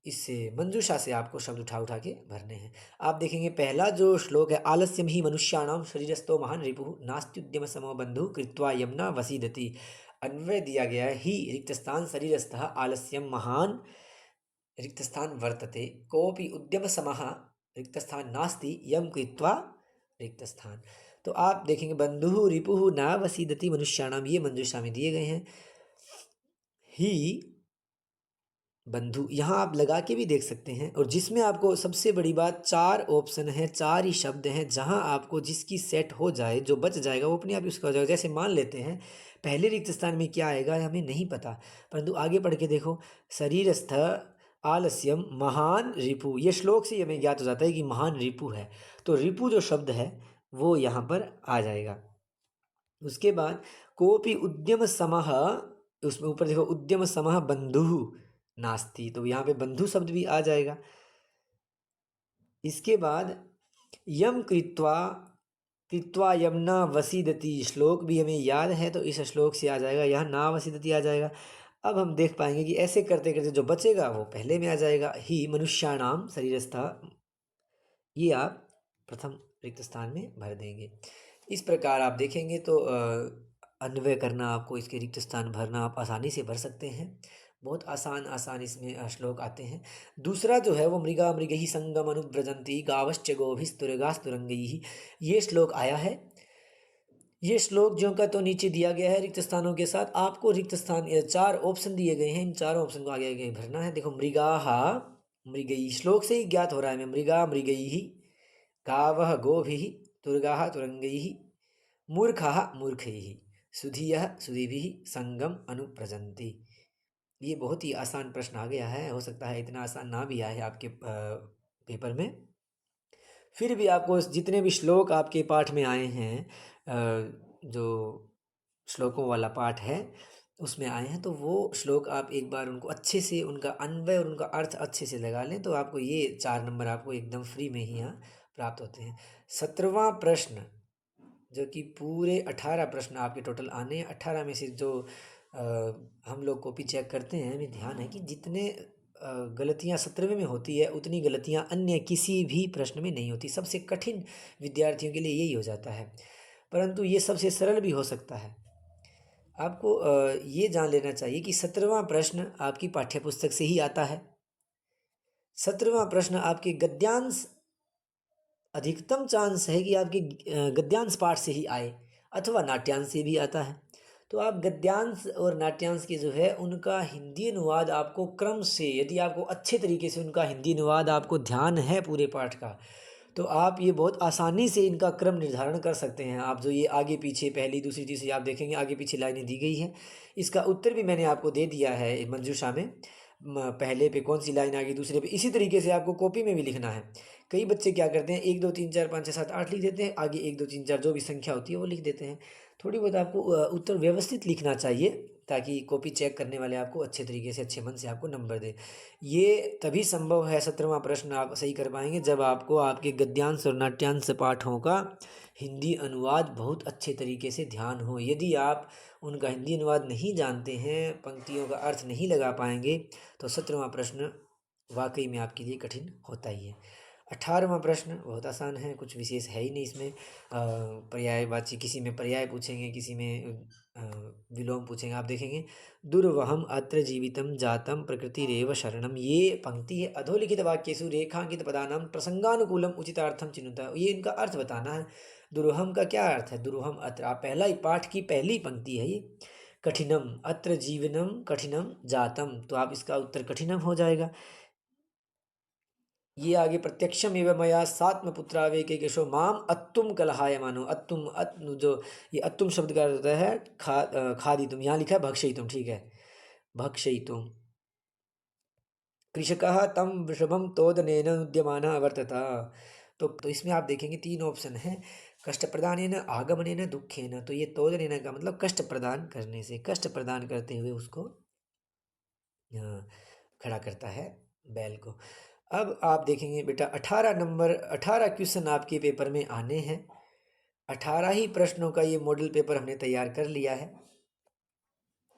इससे मंजूषा से आपको शब्द उठा के भरने हैं। आप देखेंगे पहला जो श्लोक है, आलस्यम ही मनुष्याणाम शरीरस्थो महान रिपुः नास्त्युद्यम समो बंधु कृत्वा यम्ना वसीदति। अन्वय दिया गया है, ही रिक्त स्थान शरीरस्थः आलस्यम महान रिक्त स्थान वर्तते, कोऽपि उद्यम समः रिक्त स्थान नास्ति यम कृत्वा रिक्त स्थान। तो आप देखेंगे बंधुः रिपुः न वसीदति मनुष्याणाम, ये मंजूषा में दिए गए हैं। ही बंधु यहाँ आप लगा के भी देख सकते हैं, और जिसमें आपको सबसे बड़ी बात 4 ऑप्शन है, 4 ही शब्द हैं, जहाँ आपको जिसकी सेट हो जाए, जो बच जाएगा वो अपने आप उसका हो जाएगा। जैसे मान लेते हैं पहले रिक्त स्थान में क्या आएगा हमें नहीं पता, परंतु आगे पढ़ के देखो, शरीरस्थ आलस्यम महान रिपु, ये श्लोक से हमें ज्ञात हो जाता है कि महान रिपु है, तो रिपु जो शब्द है वो यहाँ पर आ जाएगा। उसके बाद कोपि उद्यम समः, उसमें ऊपर देखो उद्यम समः बंधुः नास्ति, तो यहाँ पे बंधु शब्द भी आ जाएगा। इसके बाद यम कृत्वा यमना वसीदति, श्लोक भी हमें याद है तो इस श्लोक से आ जाएगा, यहाँ ना वसीदति आ जाएगा। अब हम देख पाएंगे कि ऐसे करते करते जो बचेगा वो पहले में आ जाएगा, ही मनुष्याणाम शरीरस्था, ये आप प्रथम रिक्त स्थान में भर देंगे। इस प्रकार आप देखेंगे तो अन्वय करना, आपको इसके रिक्त स्थान भरना आप आसानी से भर सकते हैं। बहुत आसान इसमें श्लोक आते हैं। दूसरा जो है वो मृगा मृगैः संगम अनुव्रजन्ति गावश्च गोभिस्तुरगास्तुरंगैः, ये श्लोक आया है। ये श्लोक जो का तो नीचे दिया गया है रिक्त स्थानों के साथ, आपको रिक्त स्थान 4 ऑप्शन दिए गए हैं, इन 4 ऑप्शन को आगे आगे भरना है। देखो मृगाः मृगैः, श्लोक से ही ज्ञात हो रहा है मैं, मृगा मृगैः, गावः गोभिः, तुरगाः तुरंगैः, मूर्खाः मूर्खैः, सुधियः सुधिभिः संगम अनुप्रजन्ति। ये बहुत ही आसान प्रश्न आ गया है, हो सकता है इतना आसान ना भी आए आपके पेपर में, फिर भी आपको जितने भी श्लोक आपके पाठ में आए हैं, जो श्लोकों वाला पाठ है उसमें आए हैं, तो वो श्लोक आप एक बार उनको अच्छे से, उनका अन्वय और उनका अर्थ अच्छे से लगा लें, तो आपको ये 4 नंबर आपको एकदम फ्री में ही यहाँ प्राप्त होते हैं। 17वां प्रश्न, जो कि पूरे 18 प्रश्न आपके टोटल आने हैं, 18 में से जो हम लोग कॉपी चेक करते हैं, हमें ध्यान है कि जितने गलतियाँ 17वें में होती है उतनी गलतियाँ अन्य किसी भी प्रश्न में नहीं होती। सबसे कठिन विद्यार्थियों के लिए यही हो जाता है, परंतु ये सबसे सरल भी हो सकता है। आपको ये जान लेना चाहिए कि 17वां प्रश्न आपकी पाठ्यपुस्तक से ही आता है। 17वां प्रश्न आपके गद्यांश, अधिकतम चांस है कि आपके गद्यांश पाठ से ही आए, अथवा नाट्यांश से भी आता है। तो आप गद्यांश और नाट्यांश के जो है उनका हिंदी अनुवाद आपको क्रम से, यदि आपको अच्छे तरीके से उनका हिंदी अनुवाद आपको ध्यान है पूरे पाठ का, तो आप ये बहुत आसानी से इनका क्रम निर्धारण कर सकते हैं। आप जो ये आगे पीछे पहली दूसरी तीसरी आप देखेंगे आगे पीछे लाइनें दी गई हैं, इसका उत्तर भी मैंने आपको दे दिया है मंजूषा में, पहले पे कौन सी लाइन आ गई, दूसरे पे, इसी तरीके से आपको कॉपी में भी लिखना है। कई बच्चे क्या करते हैं 1 2 3 4 5 6 7 8 लिख देते हैं, आगे 1 2 3 4 जो भी संख्या होती है वो लिख देते हैं। थोड़ी बहुत आपको उत्तर व्यवस्थित लिखना चाहिए, ताकि कॉपी चेक करने वाले आपको अच्छे तरीके से अच्छे मन से आपको नंबर दे। ये तभी संभव है 17वां प्रश्न आप सही कर पाएंगे जब आपको आपके गद्यांश और नाट्यांश पाठों का हिंदी अनुवाद बहुत अच्छे तरीके से ध्यान हो। यदि आप उनका हिंदी अनुवाद नहीं जानते हैं, पंक्तियों का अर्थ नहीं लगा पाएंगे, तो 17वां प्रश्न वाकई में आपके लिए कठिन होता ही है। 18वां प्रश्न बहुत आसान है, कुछ विशेष है ही नहीं इसमें। पर्यायवाची, किसी में पर्याय पूछेंगे, किसी में विलोम पूछेंगे। आप देखेंगे, दुर्वहम अत्र जीवितम जातम प्रकृतिरेव शरणम, ये पंक्ति है। अधोलिखित वाक्येषु रेखांकित पदानाम प्रसंगानुकूलम उचितार्थम चिनुता, ये इनका अर्थ बताना है। दुर्वहम का क्या अर्थ है? दुर्वहम अत्र, आप पहला ही पाठ की पहली पंक्ति है ये। कठिनम अत्र जीवनम कठिनम जातम, तो आप इसका उत्तर कठिनम हो जाएगा। ये आगे प्रत्यक्षम एवं मया सात्मपुत्रावे के केशो माम अत्तुम कलहाय मानो। अत्तुम जो ये अत्तुम शब्द का अर्थ होता है खादितुम, यहाँ लिखा है भक्षयितुम, ठीक है, भक्षयितुम। कृषकः तम वृषभम तोदनेन उद्यमानः अवर्तत, तो इसमें आप देखेंगे 3 ऑप्शन है। कष्ट प्रदानेन, आगमनेन, दुखेन। तो ये तोदनेन का मतलब कष्ट प्रदान करने से, कष्ट प्रदान करते हुए उसको खड़ा करता है बैल को। अब आप देखेंगे बेटा 18 क्वेश्चन आपके पेपर में आने हैं। 18 ही प्रश्नों का ये मॉडल पेपर हमने तैयार कर लिया है।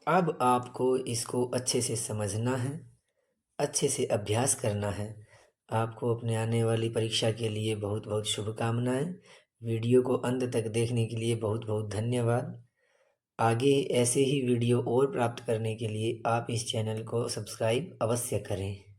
अब आपको इसको अच्छे से समझना है, अच्छे से अभ्यास करना है। आपको अपने आने वाली परीक्षा के लिए बहुत बहुत शुभकामनाएं। वीडियो को अंत तक देखने के लिए बहुत बहुत धन्यवाद। आगे ऐसे ही वीडियो और प्राप्त करने के लिए आप इस चैनल को सब्सक्राइब अवश्य करें।